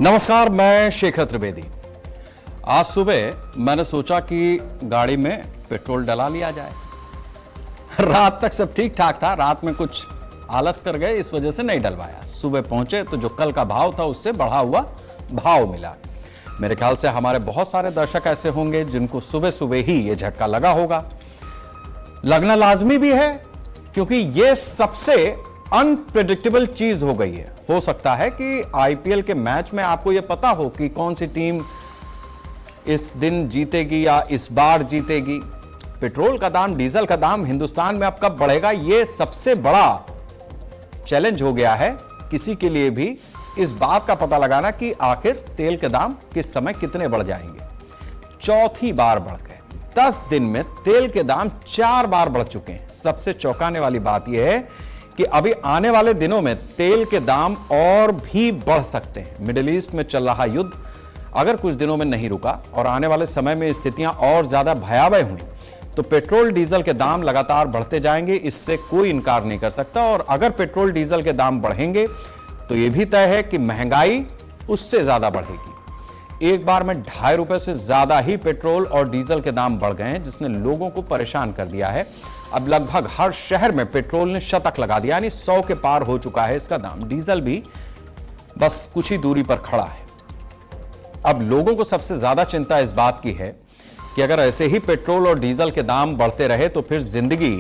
नमस्कार, मैं शेखर त्रिवेदी। आज सुबह मैंने सोचा कि गाड़ी में पेट्रोल डला लिया जाए। रात तक सब ठीक ठाक था, रात में कुछ आलस कर गए, इस वजह से नहीं डलवाया। सुबह पहुंचे तो जो कल का भाव था उससे बढ़ा हुआ भाव मिला। मेरे ख्याल से हमारे बहुत सारे दर्शक ऐसे होंगे जिनको सुबह सुबह ही ये झटका लगा होगा। लगना लाजमी भी है क्योंकि ये सबसे अनप्रेडिक्टेबल चीज हो गई है। हो सकता है कि आईपीएल के मैच में आपको यह पता हो कि कौन सी टीम इस दिन जीतेगी या इस बार जीतेगी। पेट्रोल का दाम, डीजल का दाम हिंदुस्तान में अब कब बढ़ेगा, यह सबसे बड़ा चैलेंज हो गया है किसी के लिए भी इस बात का पता लगाना कि आखिर तेल के दाम किस समय कितने बढ़ जाएंगे। चौथी बार बढ़ गए। 10 दिन में तेल के दाम 4 बार बढ़ चुके हैं। सबसे चौंकाने वाली बात यह है कि अभी आने वाले दिनों में तेल के दाम और भी बढ़ सकते हैं। मिडिल ईस्ट में चल रहा युद्ध अगर कुछ दिनों में नहीं रुका और आने वाले समय में स्थितियां और ज्यादा भयावह हुई तो पेट्रोल डीजल के दाम लगातार बढ़ते जाएंगे, इससे कोई इनकार नहीं कर सकता। और अगर पेट्रोल डीजल के दाम बढ़ेंगे तो यह भी तय है कि महंगाई उससे ज्यादा बढ़ेगी। एक बार में ₹2.50 से ज्यादा ही पेट्रोल और डीजल के दाम बढ़ गए हैं, जिसने लोगों को परेशान कर दिया है। अब लगभग हर शहर में पेट्रोल ने शतक लगा दिया, यानी 100 के पार हो चुका है इसका दाम। डीजल भी बस कुछ ही दूरी पर खड़ा है। अब लोगों को सबसे ज्यादा चिंता इस बात की है कि अगर ऐसे ही पेट्रोल और डीजल के दाम बढ़ते रहे तो फिर जिंदगी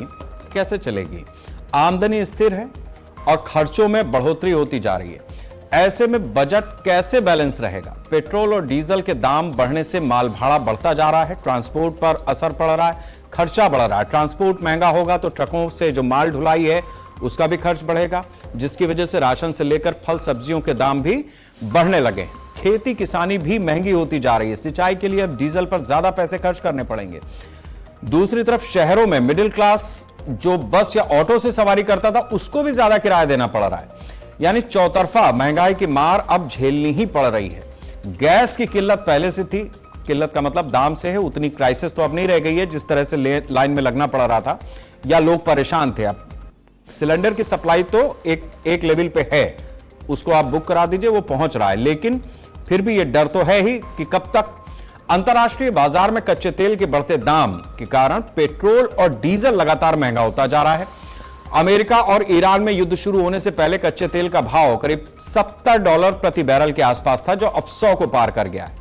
कैसे चलेगी। आमदनी स्थिर है और खर्चों में बढ़ोतरी होती जा रही है। ऐसे में बजट कैसे बैलेंस रहेगा। पेट्रोल और डीजल के दाम बढ़ने से माल भाड़ा बढ़ता जा रहा है, ट्रांसपोर्ट पर असर पड़ रहा है, खर्चा बढ़ रहा है। ट्रांसपोर्ट महंगा होगा तो ट्रकों से जो माल ढुलाई है उसका भी खर्च बढ़ेगा, जिसकी वजह से राशन से लेकर फल सब्जियों के दाम भी बढ़ने लगे। खेती किसानी भी महंगी होती जा रही है। सिंचाई के लिए अब डीजल पर ज्यादा पैसे खर्च करने पड़ेंगे। दूसरी तरफ शहरों में मिडिल क्लास जो बस या ऑटो से सवारी करता था उसको भी ज्यादा किराया देना पड़ रहा है। यानी चौतरफा महंगाई की मार अब झेलनी ही पड़ रही है। गैस की किल्लत पहले से थी, किल्लत का मतलब दाम से है, उतनी क्राइसिस तो अब नहीं रह गई है जिस तरह से लाइन में लगना पड़ रहा था या लोग परेशान थे। अब सिलेंडर की सप्लाई तो एक लेवल पे है, उसको आप बुक करा दीजिए, वो पहुंच रहा है। लेकिन फिर भी ये डर तो है ही कि कब तक। अंतर्राष्ट्रीय बाजार में कच्चे तेल के बढ़ते दाम के कारण पेट्रोल और डीजल लगातार महंगा होता जा रहा है। अमेरिका और ईरान में युद्ध शुरू होने से पहले कच्चे तेल का भाव करीब $70 प्रति बैरल के आसपास था, जो अब 100 को पार कर गया है।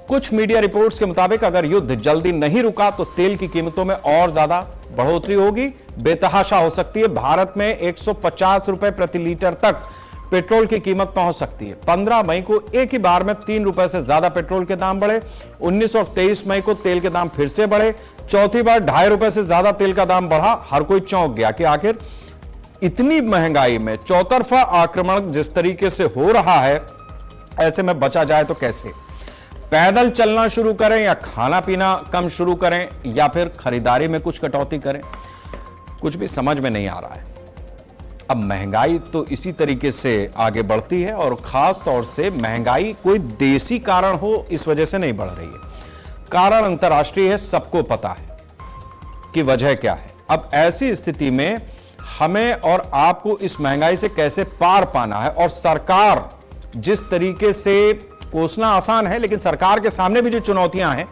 कुछ मीडिया रिपोर्ट्स के मुताबिक अगर युद्ध जल्दी नहीं रुका तो तेल की कीमतों में और ज्यादा बढ़ोतरी होगी, बेतहाशा हो सकती है। भारत में ₹150 प्रति लीटर तक पेट्रोल की कीमत पहुंच सकती है। 15 मई को एक ही बार में ₹3 से ज्यादा पेट्रोल के दाम बढ़े। 19 और 23 मई को तेल के दाम फिर से बढ़े। चौथी बार ₹2.50 से ज्यादा तेल का दाम बढ़ा। हर कोई चौंक गया कि आखिर इतनी महंगाई में चौतरफा आक्रमण जिस तरीके से हो रहा है, ऐसे में बचा जाए तो कैसे। पैदल चलना शुरू करें या खाना पीना कम शुरू करें या फिर खरीदारी में कुछ कटौती करें, कुछ भी समझ में नहीं आ रहा है। अब महंगाई तो इसी तरीके से आगे बढ़ती है और खास तौर से महंगाई कोई देशी कारण हो इस वजह से नहीं बढ़ रही है। कारण अंतर्राष्ट्रीय है, सबको पता है कि वजह क्या है। अब ऐसी स्थिति में हमें और आपको इस महंगाई से कैसे पार पाना है, और सरकार जिस तरीके से कोसना आसान है लेकिन सरकार के सामने भी जो चुनौतियां हैं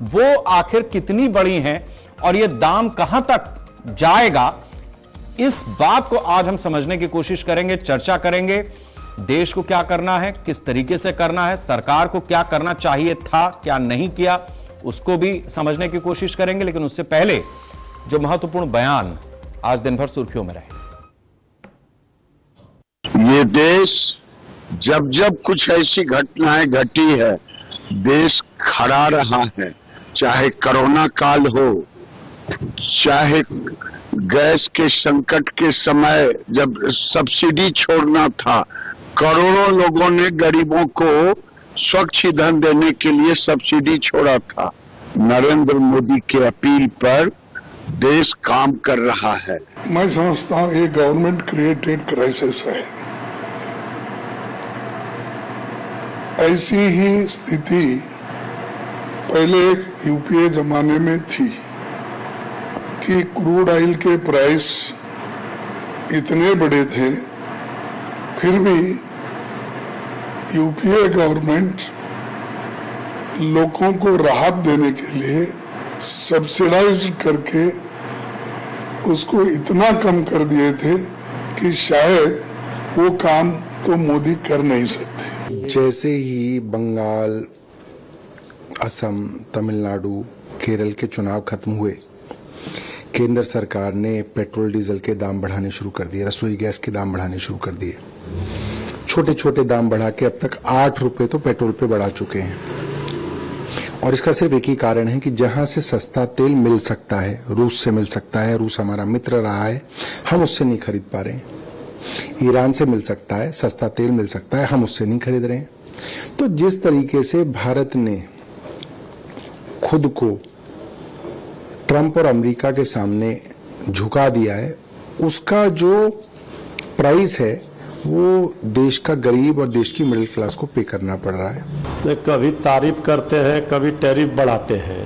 वो आखिर कितनी बड़ी हैं और ये दाम कहां तक जाएगा, इस बात को आज हम समझने की कोशिश करेंगे, चर्चा करेंगे। देश को क्या करना है, किस तरीके से करना है, सरकार को क्या करना चाहिए था, क्या नहीं किया, उसको भी समझने की कोशिश करेंगे। लेकिन उससे पहले जो महत्वपूर्ण बयान आज दिन भर सुर्खियों में रहे। ये देश जब जब कुछ ऐसी घटनाएं घटी है, देश खड़ा रहा है। चाहे कोरोना काल हो, चाहे गैस के संकट के समय जब सब्सिडी छोड़ना था, करोड़ों लोगों ने गरीबों को स्वच्छ ईंधन देने के लिए सब्सिडी छोड़ा था। नरेंद्र मोदी के अपील पर देश काम कर रहा है। मैं समझता हूं ये गवर्नमेंट क्रिएटेड क्राइसिस है। ऐसी ही स्थिति पहले यूपीए जमाने में थी कि क्रूड ऑयल के प्राइस इतने बड़े थे, फिर भी यूपीए गवर्नमेंट लोगों को राहत देने के लिए सब्सिडाइज करके उसको इतना कम कर दिए थे कि शायद वो काम तो मोदी कर नहीं सकते। जैसे ही बंगाल, असम, तमिलनाडु, केरल के चुनाव खत्म हुए, केंद्र सरकार ने पेट्रोल डीजल के दाम बढ़ाने शुरू कर दिए, रसोई गैस के दाम बढ़ाने शुरू कर दिए। छोटे छोटे दाम बढ़ा के अब तक 8 रुपए तो पेट्रोल पे बढ़ा चुके हैं। और इसका सिर्फ एक ही कारण है कि जहां से सस्ता तेल मिल सकता है, रूस से मिल सकता है, रूस हमारा मित्र रहा है, हम उससे नहीं खरीद पा रहे हैं। ईरान से मिल सकता है, सस्ता तेल मिल सकता है, हम उससे नहीं खरीद रहे हैं। तो जिस तरीके से भारत ने खुद को ट्रंप और अमेरिका के सामने झुका दिया है, उसका जो प्राइस है वो देश का गरीब और देश की मिडिल क्लास को पे करना पड़ रहा है। कभी तारीफ करते हैं, कभी टैरिफ बढ़ाते हैं,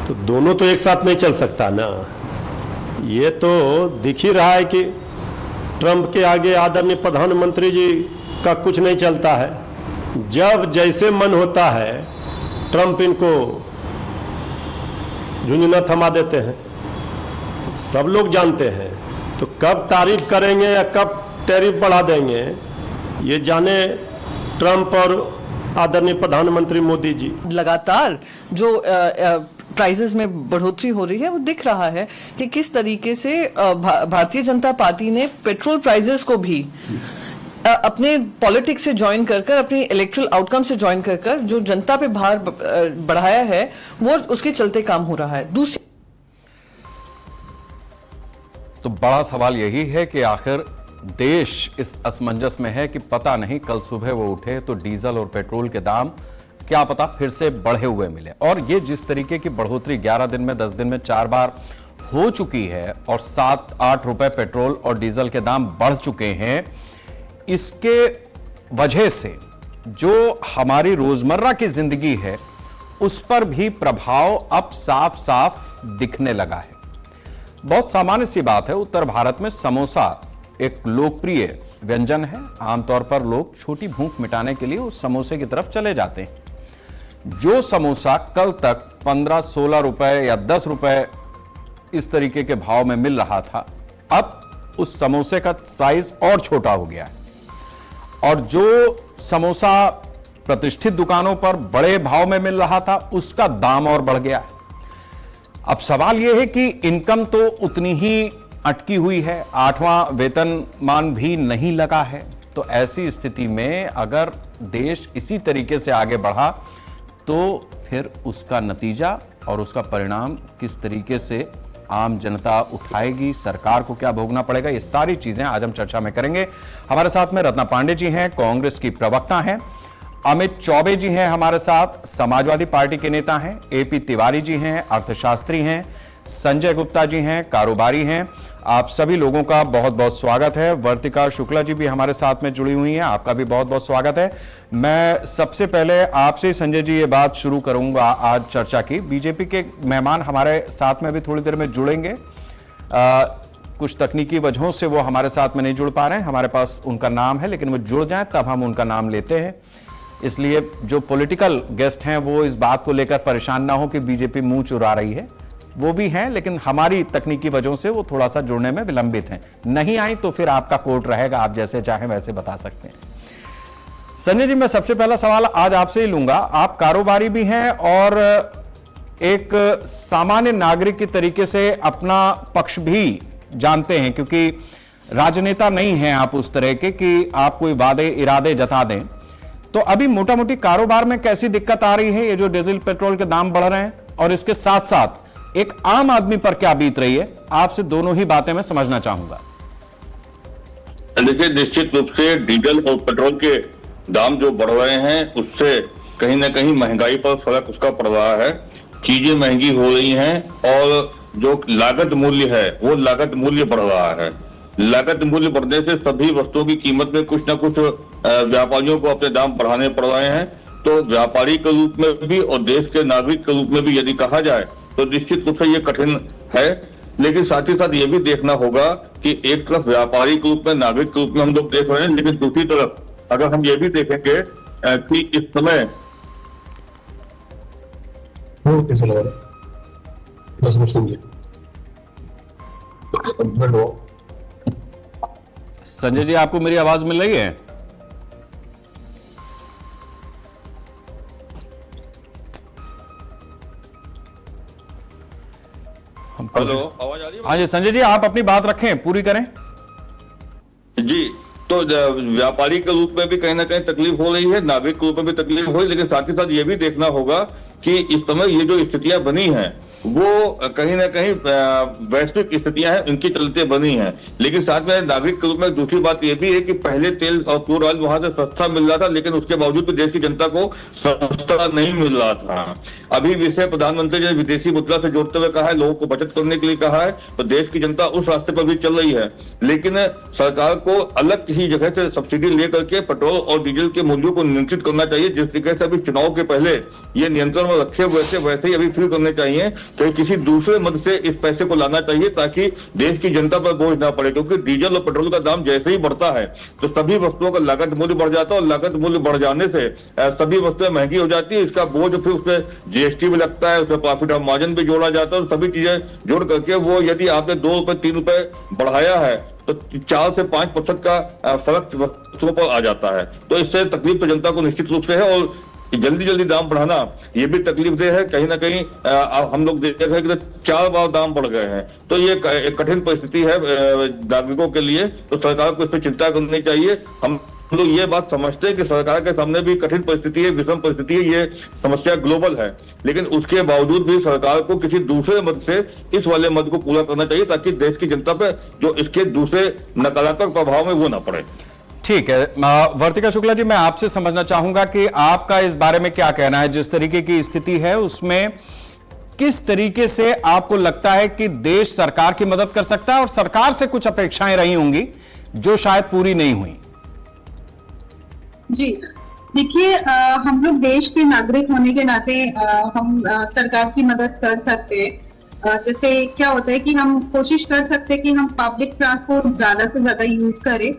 तो दोनों तो एक साथ नहीं चल सकता ना। ये तो दिख ही रहा है कि ट्रंप के आगे आदरणीय प्रधानमंत्री जी का कुछ नहीं चलता है। जब जैसे मन होता है ट्रंप इनको झुंझुना थमा देते हैं, सब लोग जानते हैं। तो कब तारीफ करेंगे या कब टैरिफ बढ़ा देंगे, ये जाने ट्रंप और आदरणीय प्रधानमंत्री मोदी जी। लगातार जो प्राइसेस में बढ़ोतरी हो रही है वो दिख रहा है कि किस तरीके से भारतीय जनता पार्टी ने पेट्रोल प्राइसेस को भी अपने पॉलिटिक्स से ज्वाइन कर अपनी इलेक्टोरल आउटकम से ज्वाइन कर जो जनता पे भार बढ़ाया है वो उसके चलते काम हो रहा है। दूसरी तो बड़ा सवाल यही है कि आखिर देश इस असमंजस में है कि पता नहीं कल सुबह वो उठे तो डीजल और पेट्रोल के दाम क्या पता फिर से बढ़े हुए मिले। और ये जिस तरीके की बढ़ोतरी 11 दिन में 10 दिन में 4 बार हो चुकी है और 7-8 रुपए पेट्रोल और डीजल के दाम बढ़ चुके हैं, इसके वजह से जो हमारी रोजमर्रा की जिंदगी है उस पर भी प्रभाव अब साफ साफ दिखने लगा है। बहुत सामान्य सी बात है, उत्तर भारत में समोसा एक लोकप्रिय व्यंजन है। आमतौर पर लोग छोटी भूख मिटाने के लिए उस समोसे की तरफ चले जाते हैं। जो समोसा कल तक 15-16 रुपए या 10 रुपए इस तरीके के भाव में मिल रहा था, अब उस समोसे का साइज और छोटा हो गया है। और जो समोसा प्रतिष्ठित दुकानों पर बड़े भाव में मिल रहा था, उसका दाम और बढ़ गया है। अब सवाल यह है कि इनकम तो उतनी ही अटकी हुई है, 8वां वेतनमान भी नहीं लगा है। तो ऐसी स्थिति में अगर देश इसी तरीके से आगे बढ़ा तो फिर उसका नतीजा और उसका परिणाम किस तरीके से आम जनता उठाएगी, सरकार को क्या भोगना पड़ेगा, ये सारी चीजें आज हम चर्चा में करेंगे। हमारे साथ में रत्ना पांडे जी हैं, कांग्रेस की प्रवक्ता हैं। अमित चौबे जी हैं हमारे साथ, समाजवादी पार्टी के नेता हैं। एपी तिवारी जी हैं, अर्थशास्त्री हैं। संजय गुप्ता जी हैं, कारोबारी हैं। आप सभी लोगों का बहुत बहुत स्वागत है। वर्तिका शुक्ला जी भी हमारे साथ में जुड़ी हुई हैं, आपका भी बहुत बहुत स्वागत है। मैं सबसे पहले आपसे संजय जी ये बात शुरू करूंगा आज चर्चा की। बीजेपी के मेहमान हमारे साथ में भी थोड़ी देर में जुड़ेंगे, कुछ तकनीकी वजहों से वो हमारे साथ में नहीं जुड़ पा रहे हैं। हमारे पास उनका नाम है, लेकिन वो जुड़ जाए तब हम उनका नाम लेते हैं। इसलिए जो पॉलिटिकल गेस्ट हैं वो इस बात को लेकर परेशान ना हो कि बीजेपी मुंह चुरा रही है, वो भी हैं, लेकिन हमारी तकनीकी वजहों से वो थोड़ा सा जुड़ने में विलंबित हैं। नहीं आई तो फिर आपका कोर्ट रहेगा, आप जैसे चाहें वैसे बता सकते हैं। संजय जी, मैं सबसे पहला सवाल आज आपसे ही लूंगा। आप कारोबारी भी हैं और एक सामान्य नागरिक की तरीके से अपना पक्ष भी जानते हैं, क्योंकि राजनेता नहीं हैं आप उस तरह के कि आप कोई वादे इरादे जता दें। तो अभी मोटा मोटी कारोबार में कैसी दिक्कत आ रही है, ये जो डीजल पेट्रोल के दाम बढ़ रहे हैं, और इसके साथ साथ एक आम आदमी पर क्या बीत रही है, आपसे दोनों ही बातें मैं समझना चाहूंगा। देखिए, निश्चित रूप से डीजल और पेट्रोल के दाम जो बढ़ रहे हैं उससे कहीं ना कहीं महंगाई पर फर्क उसका पड़ रहा है। चीजें महंगी हो रही हैं और जो लागत मूल्य है वो लागत मूल्य बढ़ रहा है। लागत मूल्य बढ़ने से सभी वस्तुओं की कीमत में कुछ ना कुछ व्यापारियों को अपने दाम बढ़ाने पड़ रहे हैं। तो व्यापारी के रूप में भी और देश के नागरिक के रूप में भी यदि कहा जाए तो निश्चित रूप से ये कठिन है। लेकिन साथ ही साथ ये भी देखना होगा कि एक तरफ व्यापारी के रूप में, नागरिक के रूप में हम लोग देख रहे हैं, लेकिन दूसरी तरफ अगर हम ये भी देखेंगे कि इस समय कैसे लगा रहा बस मुझे संजय जी, आपको मेरी आवाज मिल रही है? हेलो, आवाज आ रही है? हाँ जी संजय जी, आप अपनी बात रखें, पूरी करें। जी, तो व्यापारी के रूप में भी कहीं ना कहीं तकलीफ हो रही है, नागरिक के रूप में भी तकलीफ हो रही है, लेकिन साथ ही साथ ये भी देखना होगा कि इस समय ये जो स्थितियां बनी हैं वो कहीं ना कहीं वैश्विक स्थितियां हैं, इनके चलते बनी हैं। लेकिन साथ में नागरिक के रूप में दूसरी बात ये भी है कि पहले तेल और क्रूड ऑयल वहां से सस्ता मिल रहा था, लेकिन उसके बावजूद भी देश की जनता को सस्ता नहीं मिल रहा था। अभी विषय प्रधानमंत्री ने विदेशी मुद्रा से जोड़ते हुए कहा है, लोगों को बचत करने के लिए कहा है, तो देश की जनता उस रास्ते पर भी चल रही है। लेकिन सरकार को अलग किसी जगह से सब्सिडी लेकर के पेट्रोल और डीजल के मूल्यों को नियंत्रित करना चाहिए। जिस तरीके से अभी चुनाव के पहले ये नियंत्रण में रखे हुए थे, वैसे ही अभी फ्री करने चाहिए। तो किसी दूसरे मद से इस पैसे को लाना चाहिए ताकि देश की जनता पर बोझ ना पड़े, क्योंकि डीजल और पेट्रोल का दाम जैसे ही बढ़ता है तो सभी वस्तुओं का लागत मूल्य बढ़ जाता है, और लागत मूल्य बढ़ जाने से सभी वस्तुएं महंगी हो जाती है। इसका बोझ फिर उसमें जीएसटी भी लगता है, उसमें प्रॉफिट ऑफ मार्जिन भी जोड़ा जाता है, और सभी चीजें जोड़ करके वो यदि आपने 2 रुपए 3 रुपए बढ़ाया है तो 4 से 5% का फर्क वस्तुओं पर आ जाता है। तो इससे तकलीफ तो जनता को निश्चित रूप से है, और जल्दी जल्दी दाम बढ़ाना ये भी तकलीफ दे है। कहीं ना कहीं हम लोग देख रहे हैं कि 4 बार दाम बढ़ गए हैं, तो ये एक कठिन परिस्थिति है नागरिकों के लिए। तो सरकार को इस पर चिंता करनी चाहिए। हम लोग ये बात समझते हैं कि सरकार के सामने भी कठिन परिस्थिति है, विषम परिस्थिति है, ये समस्या ग्लोबल है, लेकिन उसके बावजूद भी सरकार को किसी दूसरे मद से इस वाले मद को पूरा करना चाहिए ताकि देश की जनता पे जो इसके दूसरे नकारात्मक प्रभाव में वो ना पड़े। ठीक है, वर्तिका शुक्ला जी, मैं आपसे समझना चाहूंगा कि आपका इस बारे में क्या कहना है। जिस तरीके की स्थिति है उसमें किस तरीके से आपको लगता है कि देश सरकार की मदद कर सकता है, और सरकार से कुछ अपेक्षाएं रही होंगी जो शायद पूरी नहीं हुई? जी देखिए, हम लोग देश के नागरिक होने के नाते हम सरकार की मदद कर सकते हैं। जैसे क्या होता है कि हम कोशिश कर सकते हैं कि हम पब्लिक ट्रांसपोर्ट ज्यादा से ज्यादा यूज करें,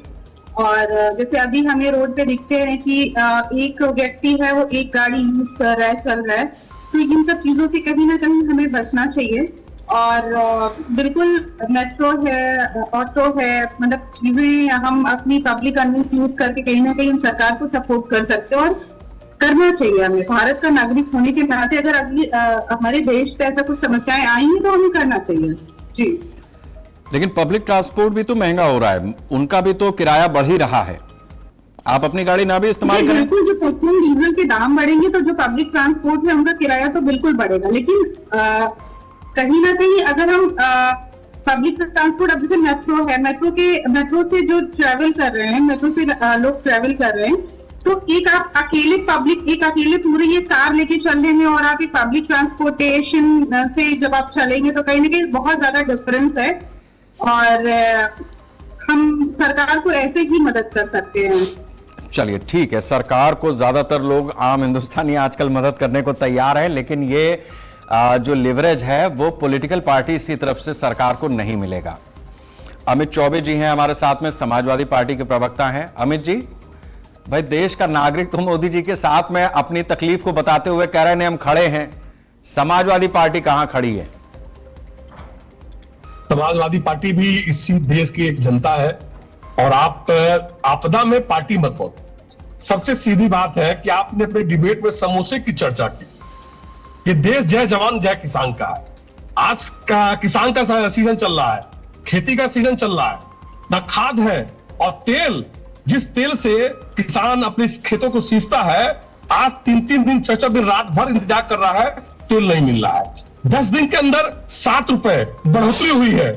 और जैसे अभी हमें रोड पे दिखते हैं कि एक व्यक्ति है वो एक गाड़ी यूज कर रहा है, चल रहा है, तो इन सब चीजों से कहीं ना कहीं हमें बचना चाहिए। और बिल्कुल मेट्रो है, ऑटो है, मतलब चीजें हम अपनी पब्लिक कन्वेंस यूज करके कहीं ना कहीं हम सरकार को सपोर्ट कर सकते हैं, और करना चाहिए हमें। भारत का नागरिक होने के नाते अगर अगली हमारे देश पे ऐसा कुछ समस्याएं आई हैं तो हमें करना चाहिए। जी, लेकिन पब्लिक ट्रांसपोर्ट भी तो महंगा हो रहा है, उनका भी तो किराया बढ़ ही रहा है। आप अपनी गाड़ी ना भी इस्तेमाल करें। बिल्कुल, जो पेट्रोल डीजल के दाम बढ़ेंगे तो जो पब्लिक ट्रांसपोर्ट है उनका किराया तो बिल्कुल बढ़ेगा, लेकिन कहीं ना कहीं अगर हम पब्लिक ट्रांसपोर्ट, अब जैसे मेट्रो है, मेट्रो से जो ट्रेवल कर रहे हैं, मेट्रो से लोग ट्रेवल कर रहे हैं, तो एक आप अकेले पूरे ये कार लेके चल रहे हैं, और आप एक पब्लिक ट्रांसपोर्टेशन से जब आप चलेंगे तो कहीं ना कहीं बहुत ज्यादा डिफरेंस है। और हम सरकार को ऐसे ही मदद कर सकते हैं। चलिए ठीक है, सरकार को ज्यादातर लोग, आम हिंदुस्तानी आजकल मदद करने को तैयार है, लेकिन ये जो लिवरेज है वो पॉलिटिकल पार्टी की तरफ से सरकार को नहीं मिलेगा। अमित चौबे जी हैं हमारे साथ में, समाजवादी पार्टी के प्रवक्ता हैं। अमित जी, भाई देश का नागरिक तो मोदी जी के साथ में अपनी तकलीफ को बताते हुए कह रहे हैं हम खड़े हैं, समाजवादी पार्टी कहां खड़ी है? समाजवादी पार्टी भी इसी देश की एक जनता है, और आप आपदा में पार्टी मत बोलो। सबसे सीधी बात है कि आपने अपने डिबेट में समोसे की चर्चा की। ये देश जय जवान जय किसान का है। आज का किसान का सीजन चल रहा है, खेती का सीजन चल रहा है, ना खाद है और तेल, जिस तेल से किसान अपने खेतों को सींचता है, आज 3-3 दिन 4-4 दिन रात भर इंतजार कर रहा है, तेल नहीं मिल रहा है। 10 दिन के अंदर 7 रुपए बढ़ोतरी हुई है,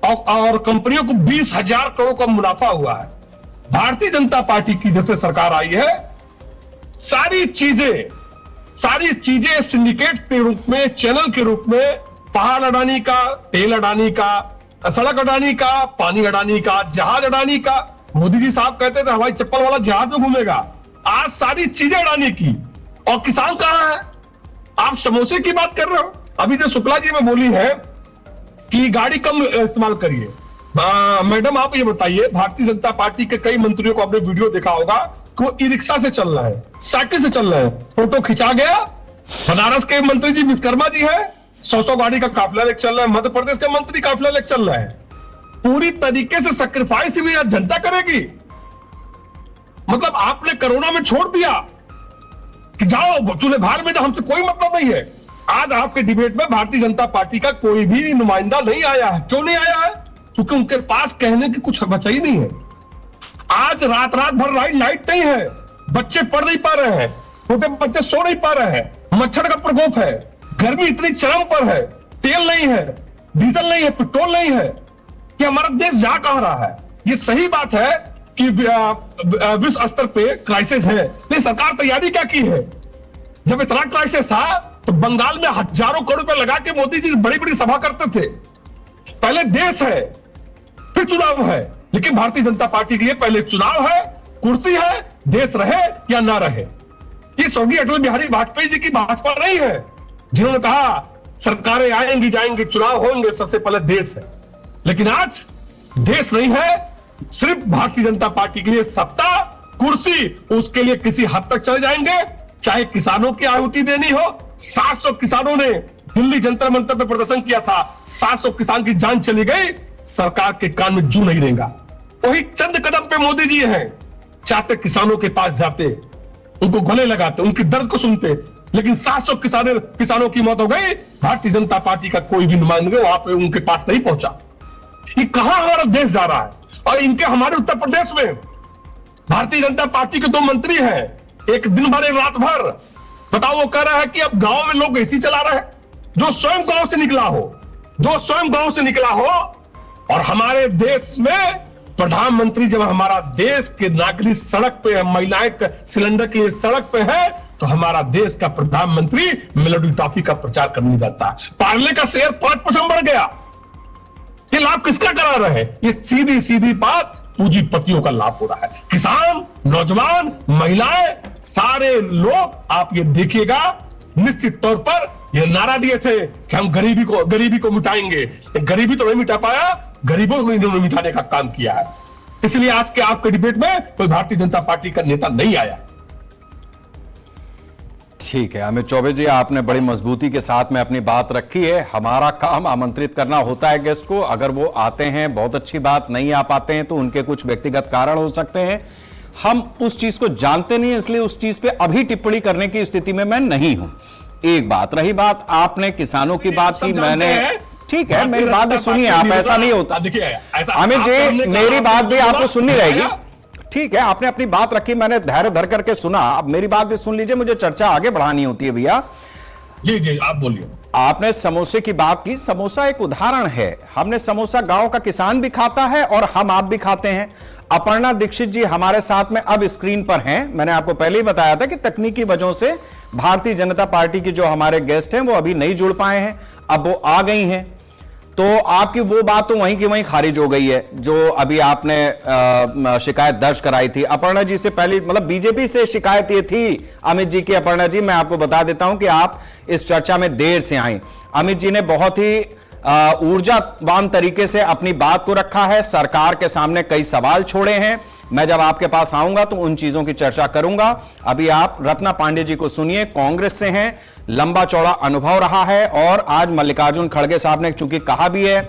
और कंपनियों को 20,000 करोड़ का मुनाफा हुआ है। भारतीय जनता पार्टी की जब से सरकार आई है, सारी चीजें सिंडिकेट के रूप में, चैनल के रूप में, पहाड़ अडानी का, तेल अडानी का, सड़क अडानी का, पानी अडानी का, जहाज अडानी का। मोदी जी साहब कहते थे हवाई चप्पल वाला जहाज में घूमेगा, आज सारी चीजें अडानी की, और किसान कहां है? आप समोसे की बात कर रहे हो। अभी जो शुक्ला जी में बोली है कि गाड़ी कम इस्तेमाल करिए, मैडम आप ये बताइए, भारतीय जनता पार्टी के कई मंत्रियों को आपने वीडियो देखा होगा, कि वो ई रिक्शा से चल रहा है, साइकिल से चल रहा है, फोटो खिंचा गया। बनारस के मंत्री जी विश्वकर्मा जी है, 100 गाड़ी का काफिला लेकर चल रहा है, मध्य प्रदेश के मंत्री काफिला लेकर चल रहा है। पूरी तरीके से सैक्रिफाइस भी जनता करेगी। मतलब आपने कोरोना में छोड़ दिया कि जाओ चूल्हे भार में, हमसे कोई मतलब नहीं है। आज आपके डिबेट में भारतीय जनता पार्टी का कोई भी नुमाइंदा नहीं आया है। क्यों नहीं आया है? क्योंकि उनके पास कहने की कुछ बचा ही नहीं है। आज रात भर लाइट नहीं है, बच्चे पढ़ नहीं पा रहे हैं, छोटे बच्चे सो नहीं पा रहे हैं, मच्छर का प्रकोप है, गर्मी इतनी चरम पर है, तेल नहीं है, डीजल नहीं है, पेट्रोल नहीं है, कि हमारा देश जा कहां रहा है। ये सही बात है कि विश्व स्तर पे क्राइसिस है, लेकिन सरकार तैयारी क्या की है? जब इतना क्राइसिस था तो बंगाल में हजारों करोड़ रुपए लगा के मोदी जी बड़ी बड़ी सभा करते थे। पहले देश है फिर चुनाव है, लेकिन भारतीय जनता पार्टी के लिए पहले चुनाव है, कुर्सी है, देश रहे या ना रहे। ये स्वर्गीय अटल बिहारी वाजपेयी जी की भाजपा नहीं है, जिन्होंने कहा सरकारें आएंगी जाएंगी, चुनाव होंगे, सबसे पहले देश है। लेकिन आज देश नहीं है, सिर्फ भारतीय जनता पार्टी के लिए सत्ता, कुर्सी, उसके लिए किसी हद तक चले जाएंगे, चाहे किसानों की आहुति देनी हो। 700 किसानों ने दिल्ली जंतर मंतर पे प्रदर्शन किया था, 700 किसान की जान चली गई, सरकार के कान में जू नहीं रहेगा। वही चंद कदम पे मोदी जी हैं, चाहते किसानों के पास जाते, उनको गले लगाते, उनकी दर्द को सुनते, लेकिन 700 किसानों की मौत हो गई, भारतीय जनता पार्टी का कोई भी नुमाइंदा वहां पे उनके पास नहीं पहुंचा। ये कहां हमारा देश जा रहा है? और इनके हमारे उत्तर प्रदेश में भारतीय जनता पार्टी के 2 मंत्री हैं, एक दिन भर एक रात भर। बताओ, वो कह रहा है कि अब गांव में लोग एसी चला रहे हैं, जो स्वयं गांव से निकला हो। और हमारे देश में प्रधानमंत्री जब हमारा देश के नागरिक सड़क पे है, महिलाएं सिलेंडर के लिए सड़क पे है, तो हमारा देश का प्रधानमंत्री मेलोडी टॉफी का प्रचार करने जाता है। पार्ले का शेयर 5% बढ़ गया। ये लाभ किसका करा रहे हैं? ये सीधी सीधी बात पूंजीपतियों का लाभ हो रहा है। किसान, नौजवान, महिलाएं, सारे लोग, आप ये देखिएगा, निश्चित तौर पर ये नारा दिए थे कि हम गरीबी को मिटाएंगे। गरीबी तो नहीं मिटा पाया, गरीबों को इन्होंने मिटाने का काम किया है। इसलिए आज के आपके डिबेट में कोई भारतीय जनता पार्टी का नेता नहीं आया। ठीक है अमित चौबे जी, आपने बड़ी मजबूती के साथ में अपनी बात रखी है। हमारा काम आमंत्रित करना होता है गेस्ट को, अगर वो आते हैं बहुत अच्छी बात, नहीं आ पाते हैं तो उनके कुछ व्यक्तिगत कारण हो सकते हैं, हम उस चीज को जानते नहीं, इसलिए उस चीज पे अभी टिप्पणी करने की स्थिति में मैं नहीं हूं। एक बात रही बात, आपने किसानों की बात की, मैंने, ठीक है मेरी बात भी सुनिए, आप ऐसा नहीं होता अमित जी, मेरी बात भी आपको सुननी रहेगी। ठीक है, आपने अपनी बात रखी, मैंने धैर्य धर करके सुना, अब मेरी बात भी सुन लीजिए, मुझे चर्चा आगे बढ़ानी होती है भैया। जी जी आप बोलिए। आपने समोसे की बात की, समोसा एक उदाहरण है। हमने समोसा गांव का किसान भी खाता है और हम आप भी खाते हैं। अपर्णा दीक्षित जी हमारे साथ में अब स्क्रीन पर हैं। मैंने आपको पहले ही बताया था कि तकनीकी वजहों से भारतीय जनता पार्टी की जो हमारे गेस्ट हैं वो अभी नहीं जुड़ पाए हैं, अब वो आ गई हैं, तो आपकी वो बात तो वहीं की वहीं खारिज हो गई है जो अभी आपने शिकायत दर्ज कराई थी। अपर्णा जी से पहले, मतलब बीजेपी से शिकायत ये थी अमित जी की। अपर्णा जी, मैं आपको बता देता हूं कि आप इस चर्चा में देर से आई। अमित जी ने बहुत ही ऊर्जावान तरीके से अपनी बात को रखा है, सरकार के सामने कई सवाल छोड़े हैं। मैं जब आपके पास आऊंगा तो उन चीजों की चर्चा करूंगा। अभी आप रत्ना पांडे जी को सुनिए, कांग्रेस से हैं, लंबा चौड़ा अनुभव रहा है, और आज मल्लिकार्जुन खड़गे साहब ने चूंकि कहा भी है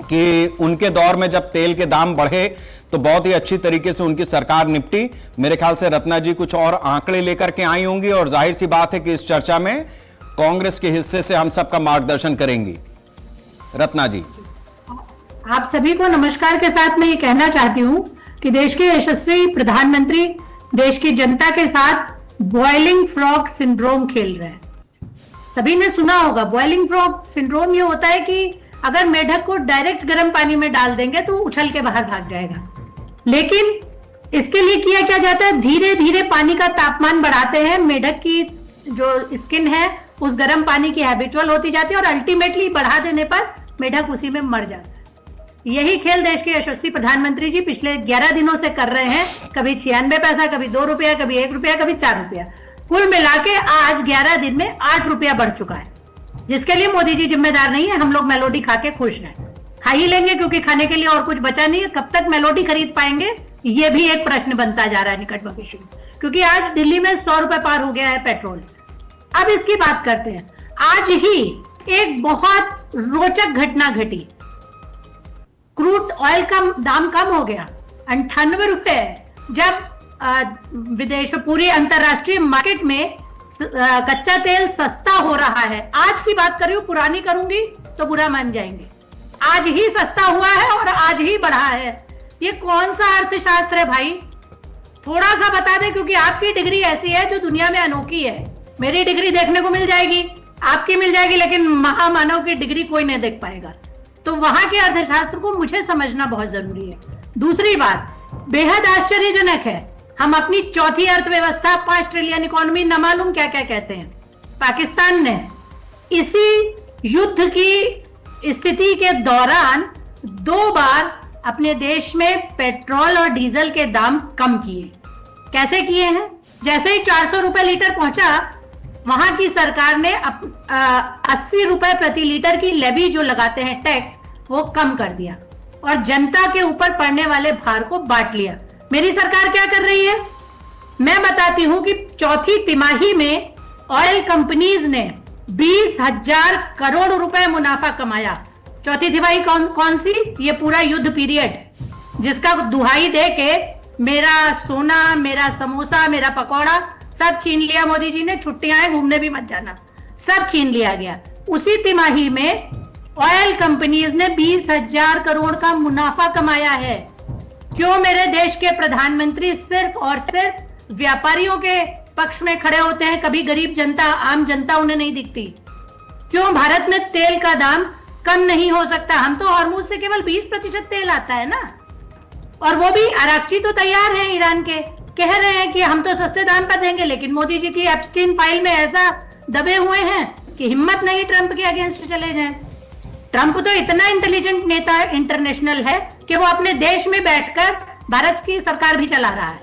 कि उनके दौर में जब तेल के दाम बढ़े तो बहुत ही अच्छी तरीके से उनकी सरकार निपटी। मेरे ख्याल से रत्ना जी कुछ और आंकड़े लेकर के आई होंगी, और जाहिर सी बात है कि इस चर्चा में कांग्रेस के हिस्से से हम सबका मार्गदर्शन करेंगी। रत्ना जी, आप सभी को नमस्कार के साथ मैं ये कहना चाहती हूं कि देश के यशस्वी प्रधानमंत्री देश की जनता के साथ बॉइलिंग फ्रॉग सिंड्रोम खेल रहे हैं। सभी ने सुना होगा, बॉइलिंग फ्रॉग सिंड्रोम ये होता है कि अगर मेढक को डायरेक्ट गर्म पानी में डाल देंगे तो उछल के बाहर भाग जाएगा, लेकिन इसके लिए किया क्या जाता है, धीरे धीरे पानी का तापमान बढ़ाते हैं, मेढक की जो स्किन है उस गर्म पानी की हैबिचुअल होती जाती है, और अल्टीमेटली बढ़ा देने पर मेढक उसी में मर जाता है। यही खेल देश के यशस्वी प्रधानमंत्री जी पिछले 11 दिनों से कर रहे हैं, कभी 96 पैसा, कभी 2 रुपया, कभी 1 रुपया, कभी 4 रुपया, कुल मिला के आज 11 दिन में 8 रुपया बढ़ चुका है, जिसके लिए मोदी जी जिम्मेदार नहीं है। हम लोग मेलोडी खा के खुश हैं, खा ही लेंगे क्योंकि खाने के लिए और कुछ बचा नहीं है। कब तक मेलोडी खरीद पाएंगे ये भी एक प्रश्न बनता जा रहा है निकट भविष्य में, क्योंकि आज दिल्ली में 100 रुपए पार हो गया है पेट्रोल। अब इसकी बात करते हैं। आज ही एक बहुत रोचक घटना घटी। क्रूड ऑयल का दाम कम हो गया 98 रुपए। जब विदेश पूरी अंतरराष्ट्रीय मार्केट में कच्चा तेल सस्ता हो रहा है, आज की बात कर रही हूं, पुरानी करूंगी तो बुरा मान जाएंगे। आज ही सस्ता हुआ है और आज ही बढ़ा है। ये कौन सा अर्थशास्त्र है भाई? थोड़ा सा बता दें, क्योंकि आपकी डिग्री ऐसी है जो दुनिया में अनोखी है। मेरी डिग्री देखने को मिल जाएगी, आपकी मिल जाएगी, लेकिन महामानव की डिग्री कोई नहीं देख पाएगा। तो वहां के अर्थशास्त्र को मुझे समझना बहुत जरूरी है। दूसरी बात बेहद आश्चर्यजनक है, हम अपनी चौथी अर्थव्यवस्था 5 ट्रिलियन इकोनॉमी न मालूम क्या क्या कहते हैं। पाकिस्तान ने इसी युद्ध की स्थिति के दौरान 2 बार अपने देश में पेट्रोल और डीजल के दाम कम किए। कैसे किए हैं? जैसे ही 400 रुपए लीटर पहुंचा, वहां की सरकार ने 80 रुपए प्रति लीटर की लेवी जो लगाते हैं टैक्स, वो कम कर दिया और जनता के ऊपर पड़ने वाले भार को बांट लिया। मेरी सरकार क्या कर रही है? मैं बताती हूं कि चौथी तिमाही में ऑयल कंपनीज ने 20,000 करोड़ रुपए मुनाफा कमाया। चौथी तिमाही कौन सी? ये पूरा युद्ध पीरियड, जिसका दुहाई दे के मेरा सोना, मेरा समोसा, मेरा पकौड़ा सब छीन लिया मोदी जी ने। छुट्टियां हैं, घूमने भी मत जाना, सब छीन लिया गया। उसी तिमाही में ऑयल कंपनीज ने 20,000 करोड़ का मुनाफा कमाया है। क्यों मेरे देश के प्रधानमंत्री सिर्फ और सिर्फ व्यापारियों के पक्ष में खड़े होते हैं? कभी गरीब जनता, आम जनता उन्हें नहीं दिखती। क्यों भारत में तेल का दाम कम नहीं हो सकता? हम तो हॉर्मूज से केवल 20% तेल आता है ना, और वो भी अराक्ची तो तैयार है ईरान के, कह रहे हैं कि हम तो सस्ते दाम पर देंगे, लेकिन मोदी जी की एप्स्टीन फाइल में ऐसा दबे हुए हैं कि हिम्मत नहीं ट्रंप के अगेंस्ट चले जाएं। ट्रंप तो इतना इंटेलिजेंट नेता इंटरनेशनल है कि वो अपने देश में बैठकर भारत की सरकार भी चला रहा है।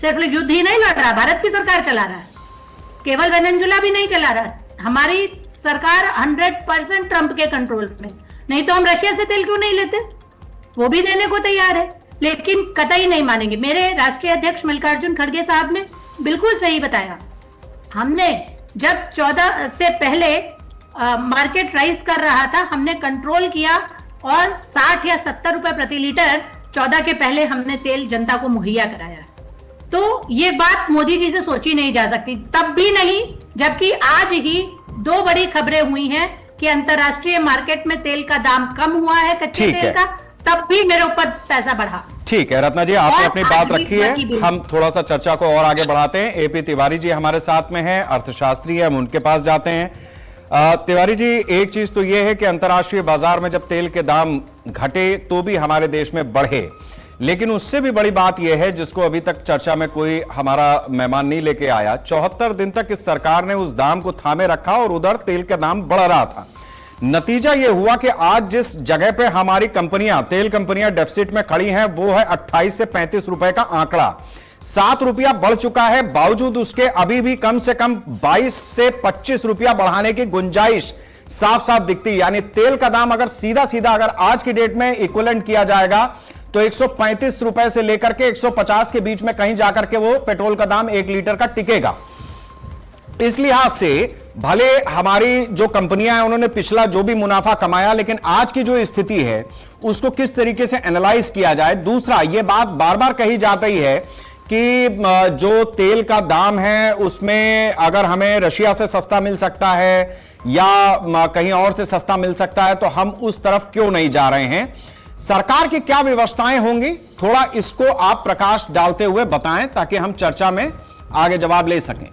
सिर्फ युद्ध ही नहीं लड़ रहा, भारत की सरकार चला रहा है, केवल वेनेजुएला भी नहीं चला रहा। हमारी सरकार 100% ट्रंप के कंट्रोल में। नहीं तो हम रशिया से तेल क्यों नहीं लेते? वो भी देने को तैयार है, लेकिन कतई नहीं मानेंगे। मेरे राष्ट्रीय अध्यक्ष मल्लिकार्जुन खड़गे साहब ने बिल्कुल सही बताया। हमने जब 14 से पहले मार्केट राइज कर रहा था, हमने कंट्रोल किया और 60 या 70 रुपए प्रति लीटर 14 के पहले हमने तेल जनता को मुहैया कराया। तो ये बात मोदी जी से सोची नहीं जा सकती, तब भी नहीं जबकि आज ही 2 बड़ी खबरें हुई हैं कि अंतरराष्ट्रीय मार्केट में तेल का दाम कम हुआ है कच्चे तेल का, तब भी मेरे ऊपर पैसा बढ़ा। ठीक है रत्ना जी, आपने अपनी बात रखी है। हम थोड़ा सा चर्चा को और आगे बढ़ाते हैं। एपी तिवारी जी हमारे साथ में हैं, अर्थशास्त्री है, हम उनके पास जाते हैं। तिवारी जी, एक चीज तो यह है कि अंतर्राष्ट्रीय बाजार में जब तेल के दाम घटे तो भी हमारे देश में बढ़े, लेकिन उससे भी बड़ी बात यह है जिसको अभी तक चर्चा में कोई हमारा मेहमान नहीं लेके आया, 74 दिन तक इस सरकार ने उस दाम को थामे रखा और उधर तेल का दाम बढ़ रहा था। नतीजा यह हुआ कि आज जिस जगह पे हमारी कंपनियां, तेल कंपनियां डेफिसिट में खड़ी हैं, वो है 28 से 35 रुपए का आंकड़ा। 7 रुपया बढ़ चुका है, बावजूद उसके अभी भी कम से कम 22 से 25 रुपया बढ़ाने की गुंजाइश साफ साफ दिखती। यानी तेल का दाम अगर सीधा सीधा अगर आज की डेट में इक्विवेलेंट किया जाएगा तो 135 रुपए से लेकर के 150 के बीच में कहीं जाकर के वो पेट्रोल का दाम 1 लीटर का टिकेगा। इस लिहाज से भले हमारी जो कंपनियां हैं उन्होंने पिछला जो भी मुनाफा कमाया, लेकिन आज की जो स्थिति है उसको किस तरीके से एनालाइज किया जाए। दूसरा, यह बात बार बार कही जाती है कि जो तेल का दाम है उसमें अगर हमें रशिया से सस्ता मिल सकता है या कहीं और से सस्ता मिल सकता है तो हम उस तरफ क्यों नहीं जा रहे हैं। सरकार की क्या व्यवस्थाएं होंगी, थोड़ा इसको आप प्रकाश डालते हुए बताएं ताकि हम चर्चा में आगे जवाब ले सकें।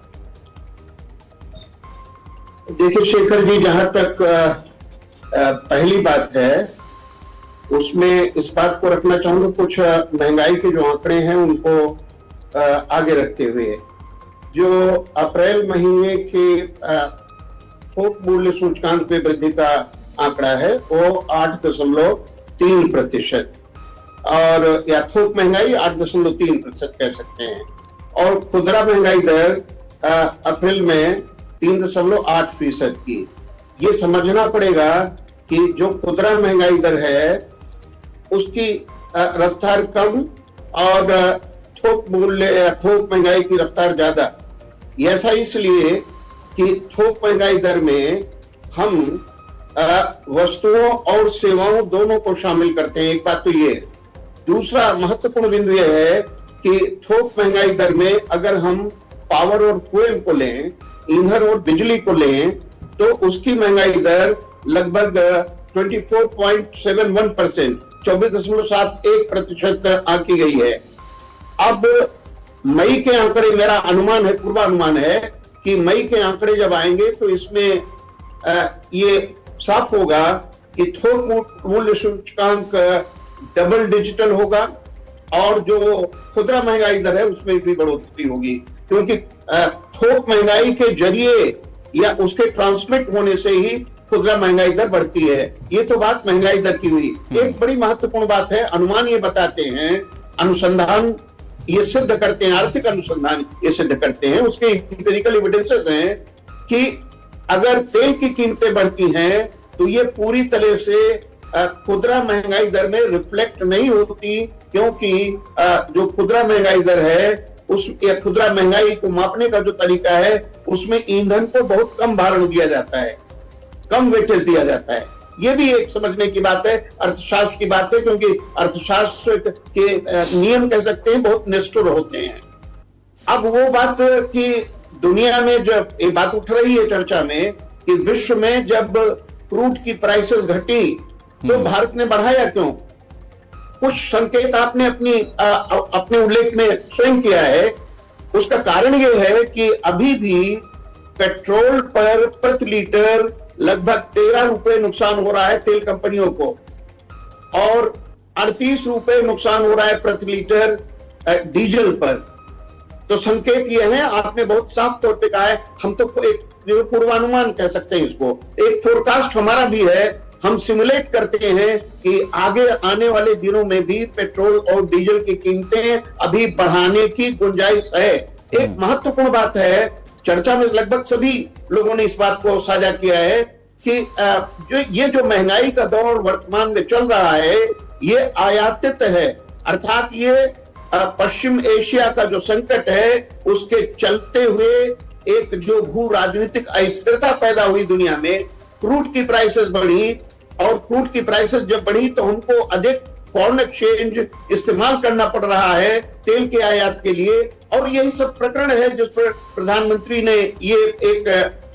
देखिए शेखर जी, जहां तक पहली बात है उसमें इस बात को रखना चाहूंगा, कुछ महंगाई के जो आंकड़े हैं उनको आगे रखते हुए, जो अप्रैल महीने के थोक मूल्य सूचकांक में वृद्धि का आंकड़ा है वो 8.3% और या थोक महंगाई 8.3% कह सकते हैं, और खुदरा महंगाई दर अप्रैल में 3.8% की। ये समझना पड़ेगा कि जो खुदरा महंगाई दर है उसकी रफ्तार कम और थोक मूल्य, थोक महंगाई की रफ्तार ज्यादा। ऐसा इसलिए कि थोक महंगाई दर में हम वस्तुओं और सेवाओं दोनों को शामिल करते हैं, एक बात तो ये। दूसरा महत्वपूर्ण बिंदु यह है कि थोक महंगाई दर में अगर हम पावर और फ्यूल को लें, ईंधन और बिजली को लें, तो उसकी महंगाई दर लगभग 24.71%, 24.71% आंकी गई है। अब मई के आंकड़े, मेरा अनुमान है, पूर्वानुमान है कि मई के आंकड़े जब आएंगे तो इसमें ये साफ होगा कि थोक मूल्य सूचकांक डबल डिजिटल होगा और जो खुदरा महंगाई दर है उसमें भी बढ़ोतरी होगी, क्योंकि थोक महंगाई के जरिए या उसके ट्रांसमिट होने से ही खुदरा महंगाई दर बढ़ती है। ये तो बात महंगाई दर की हुई। एक बड़ी महत्वपूर्ण बात है, अनुमान ये बताते हैं, अनुसंधान ये सिद्ध करते हैं, आर्थिक अनुसंधान ये सिद्ध करते हैं, उसके एम्पिरिकल एविडेंसेस हैं कि अगर तेल की कीमतें बढ़ती हैं तो ये पूरी तरह से खुदरा महंगाई दर में रिफ्लेक्ट नहीं होती, क्योंकि जो खुदरा महंगाई दर है उस खुदरा महंगाई को मापने का जो तरीका है उसमें ईंधन को बहुत कम भारण दिया जाता है, कम वेटेज दिया जाता है। ये भी एक समझने की बात है, अर्थशास्त्र की बात है, क्योंकि अर्थशास्त्र के नियम कह सकते हैं बहुत निष्ठुर होते हैं। अब वो बात कि दुनिया में जब ये बात उठ रही है चर्चा में कि विश्व में जब क्रूड की प्राइसेस घटी तो भारत ने बढ़ाया क्यों? कुछ संकेत आपने अपने उल्लेख में स्वयं किया है। उसका कारण यह है कि अभी भी पेट्रोल पर प्रति लीटर लगभग 13 रुपए नुकसान हो रहा है तेल कंपनियों को, और 38 रुपए नुकसान हो रहा है प्रति लीटर डीजल पर। तो संकेत ये है, आपने बहुत साफ तौर पे कहा है, हम तो एक पूर्वानुमान कह सकते हैं इसको, एक फोरकास्ट हमारा भी है। हम सिमुलेट करते हैं कि आगे आने वाले दिनों में भी पेट्रोल और डीजल की कीमतें अभी बढ़ाने की गुंजाइश है। एक महत्वपूर्ण बात है, चर्चा में लगभग सभी लोगों ने इस बात को साझा किया है कि जो महंगाई का दौर वर्तमान में चल रहा है ये आयातित है, अर्थात ये पश्चिम एशिया का जो संकट है उसके चलते हुए एक जो भू राजनीतिक अस्थिरता पैदा हुई दुनिया में, क्रूड की प्राइसेस बढ़ी, और क्रूड की प्राइसेस जब बढ़ी तो हमको अधिक फॉरेन एक्सचेंज इस्तेमाल करना पड़ रहा है तेल के आयात के लिए। और यही सब प्रकरण है जिस पर प्रधानमंत्री ने ये एक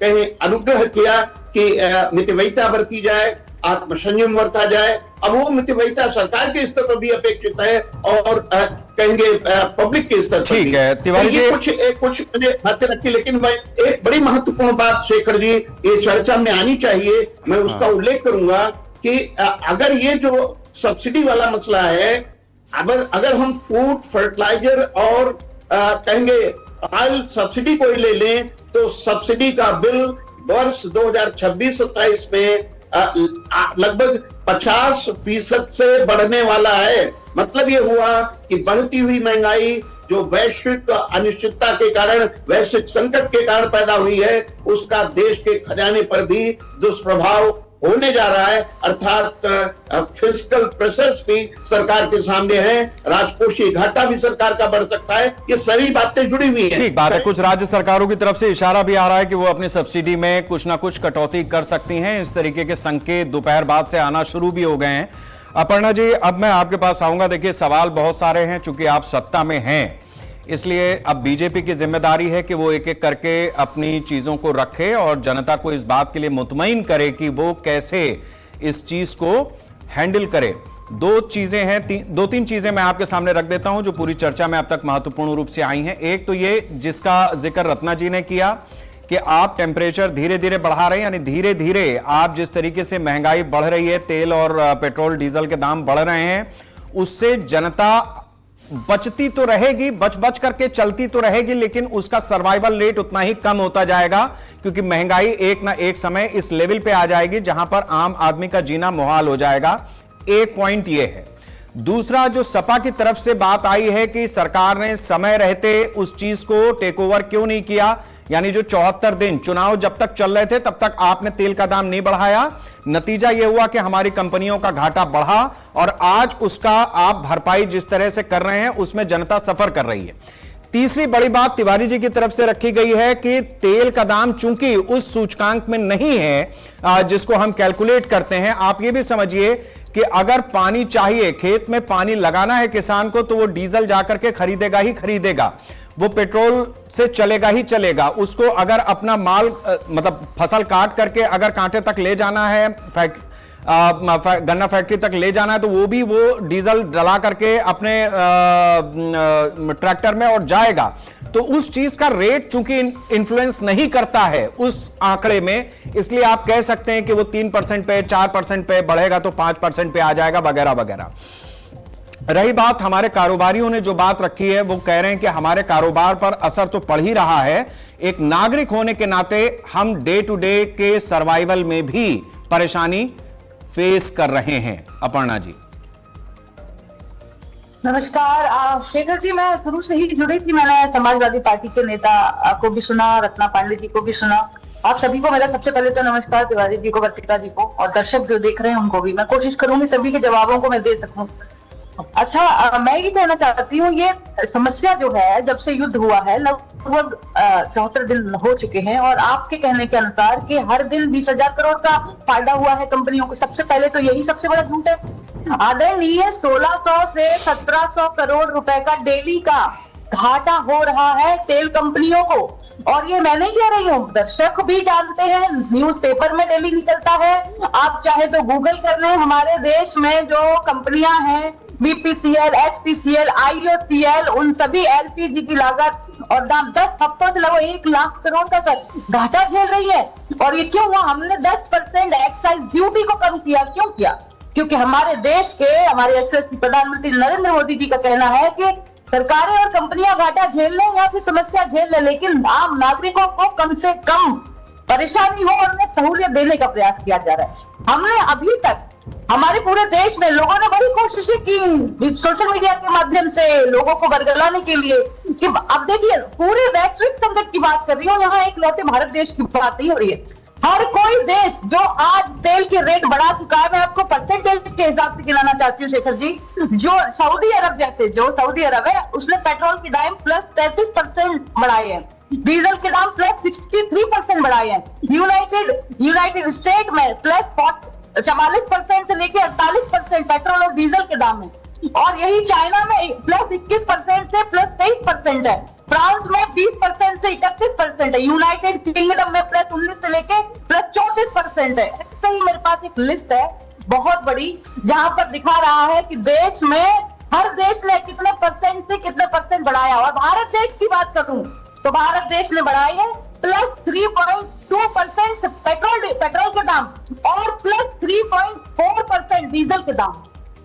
कहें अनुग्रह किया कि मितव्ययिता बरती जाए, आत्मसंयम बरता जाए। अब वो मितव्ययिता सरकार के स्तर पर भी अपेक्षित है और कहेंगे पब्लिक के स्तर पर। ठीक है तिवारी जी, कुछ बातें रखी, लेकिन मैं एक बड़ी महत्वपूर्ण बात शेखर जी ये चर्चा में आनी चाहिए, मैं उसका उल्लेख करूंगा कि अगर ये जो सब्सिडी वाला मसला है, अगर हम फूड, फर्टिलाइजर और कहेंगे ऑयल सब्सिडी को ही ले लें तो सब्सिडी का बिल वर्ष 2026-27 में लगभग 50% से बढ़ने वाला है। मतलब ये हुआ कि बढ़ती हुई महंगाई जो वैश्विक अनिश्चितता के कारण, वैश्विक संकट के कारण पैदा हुई है, उसका देश के खजाने पर भी दुष्प्रभाव होने जा रहा है। अर्थात फिस्कल प्रेशर्स भी सरकार के सामने हैं, राजकोषीय घाटा भी सरकार का बढ़ सकता है। ये सारी बातें जुड़ी हुई हैं। ठीक बात है, कुछ राज्य सरकारों की तरफ से इशारा भी आ रहा है कि वो अपनी सब्सिडी में कुछ ना कुछ कटौती कर सकती हैं। इस तरीके के संकेत दोपहर बाद से आना शुरू भी हो गए हैं। अपर्णा जी, अब मैं आपके पास आऊंगा। देखिए सवाल बहुत सारे हैं, चूंकि आप सत्ता में हैं इसलिए अब बीजेपी की जिम्मेदारी है कि वो एक एक करके अपनी चीजों को रखे और जनता को इस बात के लिए मुतमईन करे कि वो कैसे इस चीज को हैंडल करे। दो चीजें हैं, दो तीन चीजें मैं आपके सामने रख देता हूं जो पूरी चर्चा में अब तक महत्वपूर्ण रूप से आई हैं। एक तो ये जिसका जिक्र रत्ना जी ने किया कि आप टेम्परेचर धीरे धीरे बढ़ा रहे हैं, यानी धीरे धीरे आप जिस तरीके से महंगाई बढ़ रही है, तेल और पेट्रोल डीजल के दाम बढ़ रहे हैं, उससे जनता बचती तो रहेगी, बच करके चलती तो रहेगी, लेकिन उसका सर्वाइवल रेट उतना ही कम होता जाएगा, क्योंकि महंगाई एक ना एक समय इस लेवल पे आ जाएगी जहां पर आम आदमी का जीना मुहाल हो जाएगा। एक पॉइंट यह है। दूसरा, जो सपा की तरफ से बात आई है कि सरकार ने समय रहते उस चीज को टेक ओवर क्यों नहीं किया, यानी जो 74 दिन चुनाव जब तक चल रहे थे तब तक आपने तेल का दाम नहीं बढ़ाया। नतीजा यह हुआ कि हमारी कंपनियों का घाटा बढ़ा और आज उसका आप भरपाई जिस तरह से कर रहे हैं उसमें जनता सफर कर रही है। तीसरी बड़ी बात तिवारी जी की तरफ से रखी गई है कि तेल का दाम चूंकि उस सूचकांक में नहीं है जिसको हम कैलकुलेट करते हैं। आप ये भी समझिए कि अगर पानी चाहिए, खेत में पानी लगाना है किसान को, तो वो डीजल जाकर के खरीदेगा ही खरीदेगा, वो पेट्रोल से चलेगा ही चलेगा। उसको अगर अपना माल मतलब फसल काट करके अगर कांटे तक ले जाना है, गन्ना फैक्ट्री तक ले जाना है, तो वो भी वो डीजल डला करके अपने ट्रैक्टर में और जाएगा। तो उस चीज का रेट चूंकि इन्फ्लुएंस नहीं करता है उस आंकड़े में, इसलिए आप कह सकते हैं कि वो 3% पे 4% पे बढ़ेगा तो 5% पे आ जाएगा वगैरह वगैरह। रही बात हमारे कारोबारियों ने जो बात रखी है, वो कह रहे हैं कि हमारे कारोबार पर असर तो पड़ ही रहा है। एक नागरिक होने के नाते हम डे टू डे के सर्वाइवल में भी परेशानी फेस कर रहे हैं। अपर्णा जी नमस्कार। शेखर जी, मैं शुरू से ही जुड़ी थी, मैंने समाजवादी पार्टी के नेता को भी सुना, रत्ना पांडे जी को भी सुना। आप सभी को मेरा सबसे पहले तो नमस्कार, तिवारी जी को, वर्तिका जी को, और दर्शक जो देख रहे हैं उनको भी। मैं कोशिश करूंगी सभी के जवाबों को मैं दे सकूं। अच्छा, मैं ये कहना चाहती हूँ, ये समस्या जो है जब से युद्ध हुआ है लगभग 74 दिन हो चुके हैं, और आपके कहने के अनुसार कि हर दिन 20,000 करोड़ का फायदा हुआ है कंपनियों को। सबसे पहले तो यही सबसे बड़ा झूठ है। आदरणीय 1600 से 1700 करोड़ रुपए का डेली का घाटा हो रहा है तेल कंपनियों को, और ये मैं नहीं कह रही हूँ, दर्शक भी जानते हैं, न्यूज़पेपर में डेली निकलता है। आप चाहे तो गूगल कर लें, हमारे देश में जो कंपनियां हैं बीपीसीएल, एचपीसीएल, आईओसीएल, उन सभी एलपीजी की लागत और दाम 10 हफ्तों से लगभग 1 लाख करोड़ का घाटा झेल रही है। और ये क्यों हुआ? हमने 10% एक्साइज ड्यूटी को कम किया। क्यों किया? क्योंकि हमारे देश के हमारे यशस्वी प्रधानमंत्री नरेंद्र मोदी जी का कहना है कि सरकारें और कंपनियां घाटा झेल लें या फिर समस्या झेल लें, लेकिन आम नागरिकों को कम से कम परेशानी हो और उन्हें सहूलियत देने का प्रयास किया जा रहा है। हमने अभी तक हमारे पूरे देश में लोगों ने बड़ी कोशिशें की सोशल मीडिया के माध्यम से लोगों को बरगलाने के लिए कि अब देखिए, पूरे वैश्विक संकट की बात कर रही हूँ, यहाँ एक लौटे भारत देश की बात नहीं हो रही है। हर कोई देश जो आज तेल के रेट बढ़ा चुका है, मैं आपको परसेंटेज के हिसाब से गिनाना चाहती हूँ शेखर जी। जो सऊदी अरब जैसे जो सऊदी अरब है, उसने पेट्रोल के दाम प्लस 33% बढ़ाए हैं, डीजल के दाम प्लस 63% बढ़ाए हैं। यूनाइटेड स्टेट में प्लस 44% से लेकर 48% पेट्रोल और डीजल के दाम है, और यही चाइना में प्लस 21% से प्लस 23% है। फ्रांस में 20% से 31% है। यूनाइटेड किंगडम में प्लस 19 से लेके प्लस 34% है। ऐसे ही मेरे पास एक लिस्ट है बहुत बड़ी, जहां पर दिखा रहा है कि देश में हर देश ने कितने परसेंट से कितने परसेंट बढ़ाया। और भारत देश की बात करूं तो भारत देश ने बढ़ाई है प्लस 3.2% पेट्रोल के दाम और प्लस 3.4% डीजल के दाम।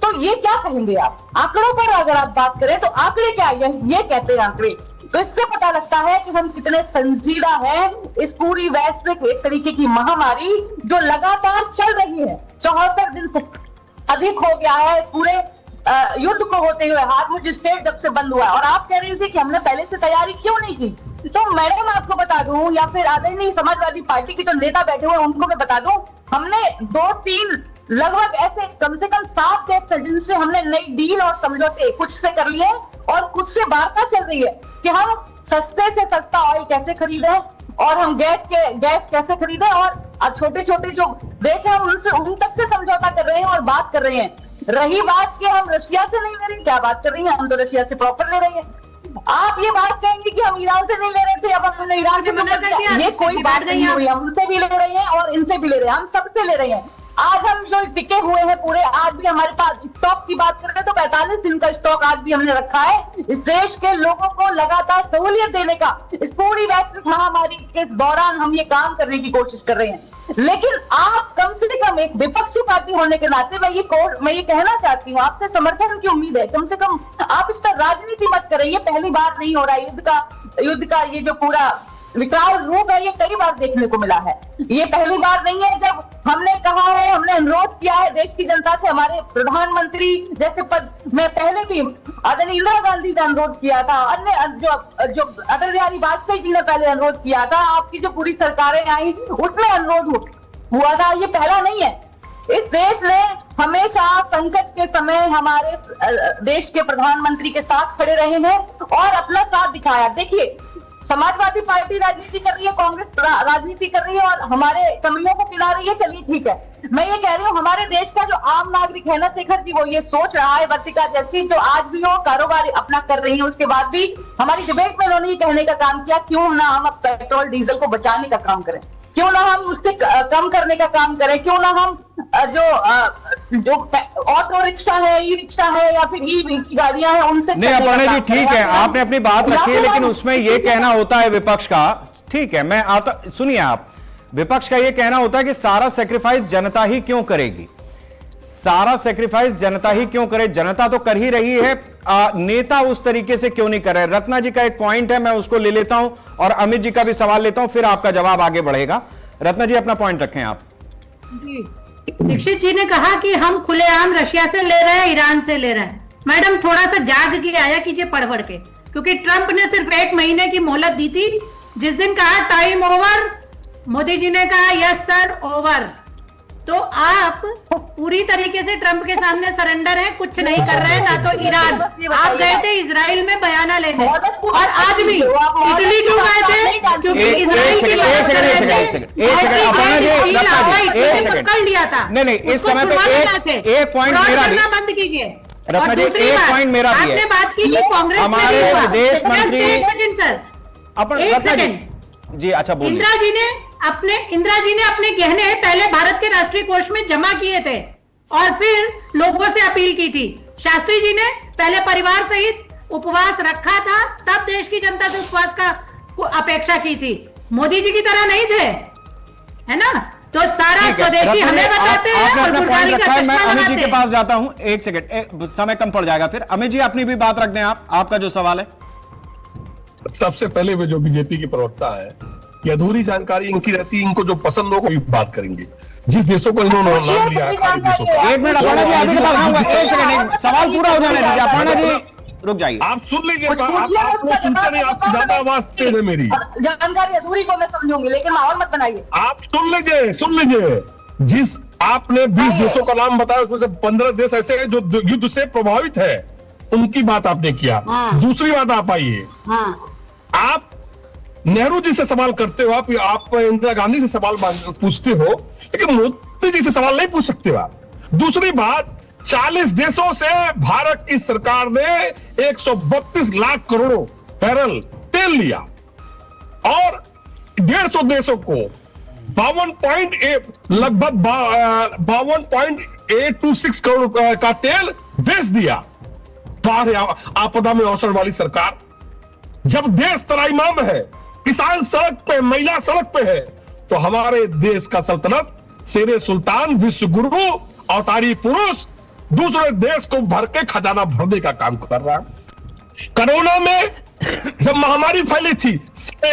तो ये क्या कहेंगे आप? आंकड़ों पर अगर आप बात करें तो आंकड़े क्या है? ये कहते हैं आंकड़े। तो इससे पता लगता है कि हम कितने संजीदा हैं इस पूरी वैश्विक एक तरीके की महामारी जो लगातार चल रही है। 74 दिन से अधिक हो गया है पूरे युद्ध को होते हुए। हार्मुज स्ट्रेट जब से बंद हुआ, और आप कह रही थी कि हमने पहले से तैयारी क्यों नहीं की। तो मैडम आपको बता दूं, या फिर आदरणीय समाजवादी पार्टी के जो नेता बैठे हुए उनको मैं बता दूं, हमने 2-3 लगभग ऐसे कम से कम 7 देश थे जिनसे हमने नई डील और समझौते कुछ से कर लिए और कुछ से वार्ता चल रही है कि हम सस्ते से सस्ता ऑयल कैसे खरीदें और हम गैस कैसे खरीदें, और छोटे छोटे जो देश हैं उनसे उन तक से समझौता कर रहे हैं और बात कर रहे हैं। रही बात कि हम रशिया से नहीं ले रहे, क्या बात कर रही हैं? हम तो रशिया से प्रॉपर ले रहे हैं। आप ये बात कहेंगे कि हम ईरान से नहीं ले रहे थे, अब हमने ईरान से मना कर दिया। ये कोई बात नहीं हुई। हम उनसे भी ले रहे हैं और इनसे भी ले रहे हैं, हम सबसे ले रहे हैं। आज हम जो टिके हुए हैं पूरे, आज भी हमारे पास स्टॉक की बात करें तो 45 दिन का स्टॉक आज भी हमने रखा है इस देश के लोगों को लगातार सहूलियत देने का। इस पूरी वैश्विक महामारी के दौरान हम ये काम करने की कोशिश कर रहे हैं। लेकिन आप कम से कम एक विपक्षी पार्टी होने के नाते मैं ये कहना चाहती हूँ, आपसे समर्थन की उम्मीद है। कम से कम आप इस पर राजनीति मत करें। ये पहली बार नहीं हो रहा है। युद्ध का ये जो पूरा विकराल रूप है ये कई बार देखने को मिला है। ये पहली बार नहीं है जब हमने कहा है, हमने अनुरोध किया है देश की जनता से, हमारे प्रधानमंत्री जैसे पद में पहले भी आदरणीय इंदिरा गांधी ने अनुरोध किया था, अन्य जो अटल बिहारी वाजपेयी जी ने पहले अनुरोध किया था, आपकी जो पूरी सरकारें आई उसमें अनुरोध हुआ था, ये पहला नहीं है। इस देश ने हमेशा संकट के समय हमारे देश के प्रधानमंत्री के साथ खड़े रहे हैं और अपना साथ दिखाया। देखिए, समाजवादी पार्टी राजनीति कर रही है, कांग्रेस राजनीति कर रही है और हमारे कमियों को गिना रही है, चलिए ठीक है। मैं ये कह रही हूँ, हमारे देश का जो आम नागरिक है ना शेखर जी, वो ये सोच रहा है, वर्तिका जैसी जो आज भी वो कारोबार अपना कर रही है, उसके बाद भी हमारी डिबेट में उन्होंने ये कहने का काम किया, क्यों ना हम अब पेट्रोल डीजल को बचाने का काम करें, क्यों ना हम उसके कम करने का काम करें, क्यों ना हम जो ऑटो रिक्शा है, ई रिक्शा है या फिर ई की गाड़ियां हैं उनसे नहीं अपर्णा जी ठीक है, आपने अपनी बात रखी है, लेकिन उसमें यह कहना होता है विपक्ष का, ठीक है मैं आता, सुनिए आप, विपक्ष का यह कहना होता है कि सारा सेक्रीफाइस जनता ही क्यों करेगी, सारा सेक्रीफाइस जनता ही क्यों करे, जनता तो कर ही रही है, नेता उस तरीके से क्यों नहीं कर रहे। रत्ना जी का एक पॉइंट है, मैं उसको ले लेता हूं और अमित जी का भी सवाल लेता हूं, फिर आपका जवाब आगे बढ़ेगा। रत्ना जी अपना पॉइंट रखें आप। दीक्षित जी ने कहा कि हम खुलेआम रशिया से ले रहे हैं, ईरान से ले रहे हैं। मैडम थोड़ा सा जाग के आया कीजिए पढ़ पढ़ के, क्योंकि ट्रंप ने सिर्फ 1 महीने की मोहलत दी थी, जिस दिन कहा टाइम ओवर, मोदी जी ने कहा यस सर ओवर। तो आप पूरी तरीके से ट्रंप के सामने सरेंडर है, कुछ नहीं कर रहे हैं, ना तो ईरान, आप गए थे इजराइल में बयाना लेने और आज भी इटली क्यों गए थे, क्योंकि इजराइल की कर लिया था। नहीं इस समय पे एक पॉइंट मेरा भी बंद कीजिए। रत्ना जी एक पॉइंट मेरा भी है, आपने बात की कांग्रेस हमारे विदेश मंत्री सर जी, अच्छा बोलिए। इंदिरा जी ने अपने गहने पहले भारत के राष्ट्रीय कोष में जमा किए थे और फिर लोगों से अपील की थी। शास्त्री जी ने पहले परिवार सहित उपवास रखा था, तब देश की जनता से उपवास का अपेक्षा की थी। मोदी जी की तरह नहीं थे, है ना? तो सारा स्वदेशी हमें बताते हैं और गुरबानी का चश्मा मैं अमित जी लगाते के पास जाता हूं, एक सेकंड, समय कम पड़ जाएगा। फिर अमित जी अपनी भी बात रख दें आप, आपका जो सवाल है। सबसे पहले वे जो बीजेपी की प्रवक्ता है, ये अधूरी जानकारी इनकी रहती है, इनको जो पसंद हो कोई बात करेंगे। जिस देशों को इन्होंने नाम लिया है खाड़ी देशों का। एक मिनट अपर्णा जी अभी के पास आऊंगा, एक सेकंड, सवाल पूरा हो जाने दीजिए। अपर्णा जी रुक जाइए, आप सुन लीजिए, आप सुनते नहीं, आपसे ज्यादा आवाज तेज है मेरी। जानकारी अधूरी को मैं समझूंगी, लेकिन माहौल मत बनाइए। आप सुन लीजिए, जिस आपने 20 देशों का नाम बताया, उसमें से 15 देश ऐसे हैं जो युद्ध से प्रभावित है, उनकी बात आपने किया। दूसरी बात आप आइए, आप नेहरू जी से सवाल करते हो, आप इंदिरा गांधी से सवाल पूछते हो, लेकिन मोदी जी से सवाल नहीं पूछ सकते हो आप। दूसरी बात, 40 देशों से भारत की सरकार ने 132 लाख करोड़ बैरल तेल लिया और 150 देशों को 52.826 करोड़ का तेल बेच दिया। बाढ़ आपदा में अवसर वाली सरकार, जब देश तराईमाम है, किसान सड़क पे, महिला सड़क पे है, तो हमारे देश का सल्तनत शेरे सुल्तान, विश्व गुरु, अवतारी पुरुष दूसरे देश को भर के खजाना भरने का काम कर रहा है। कोरोना में जब महामारी फैली थी,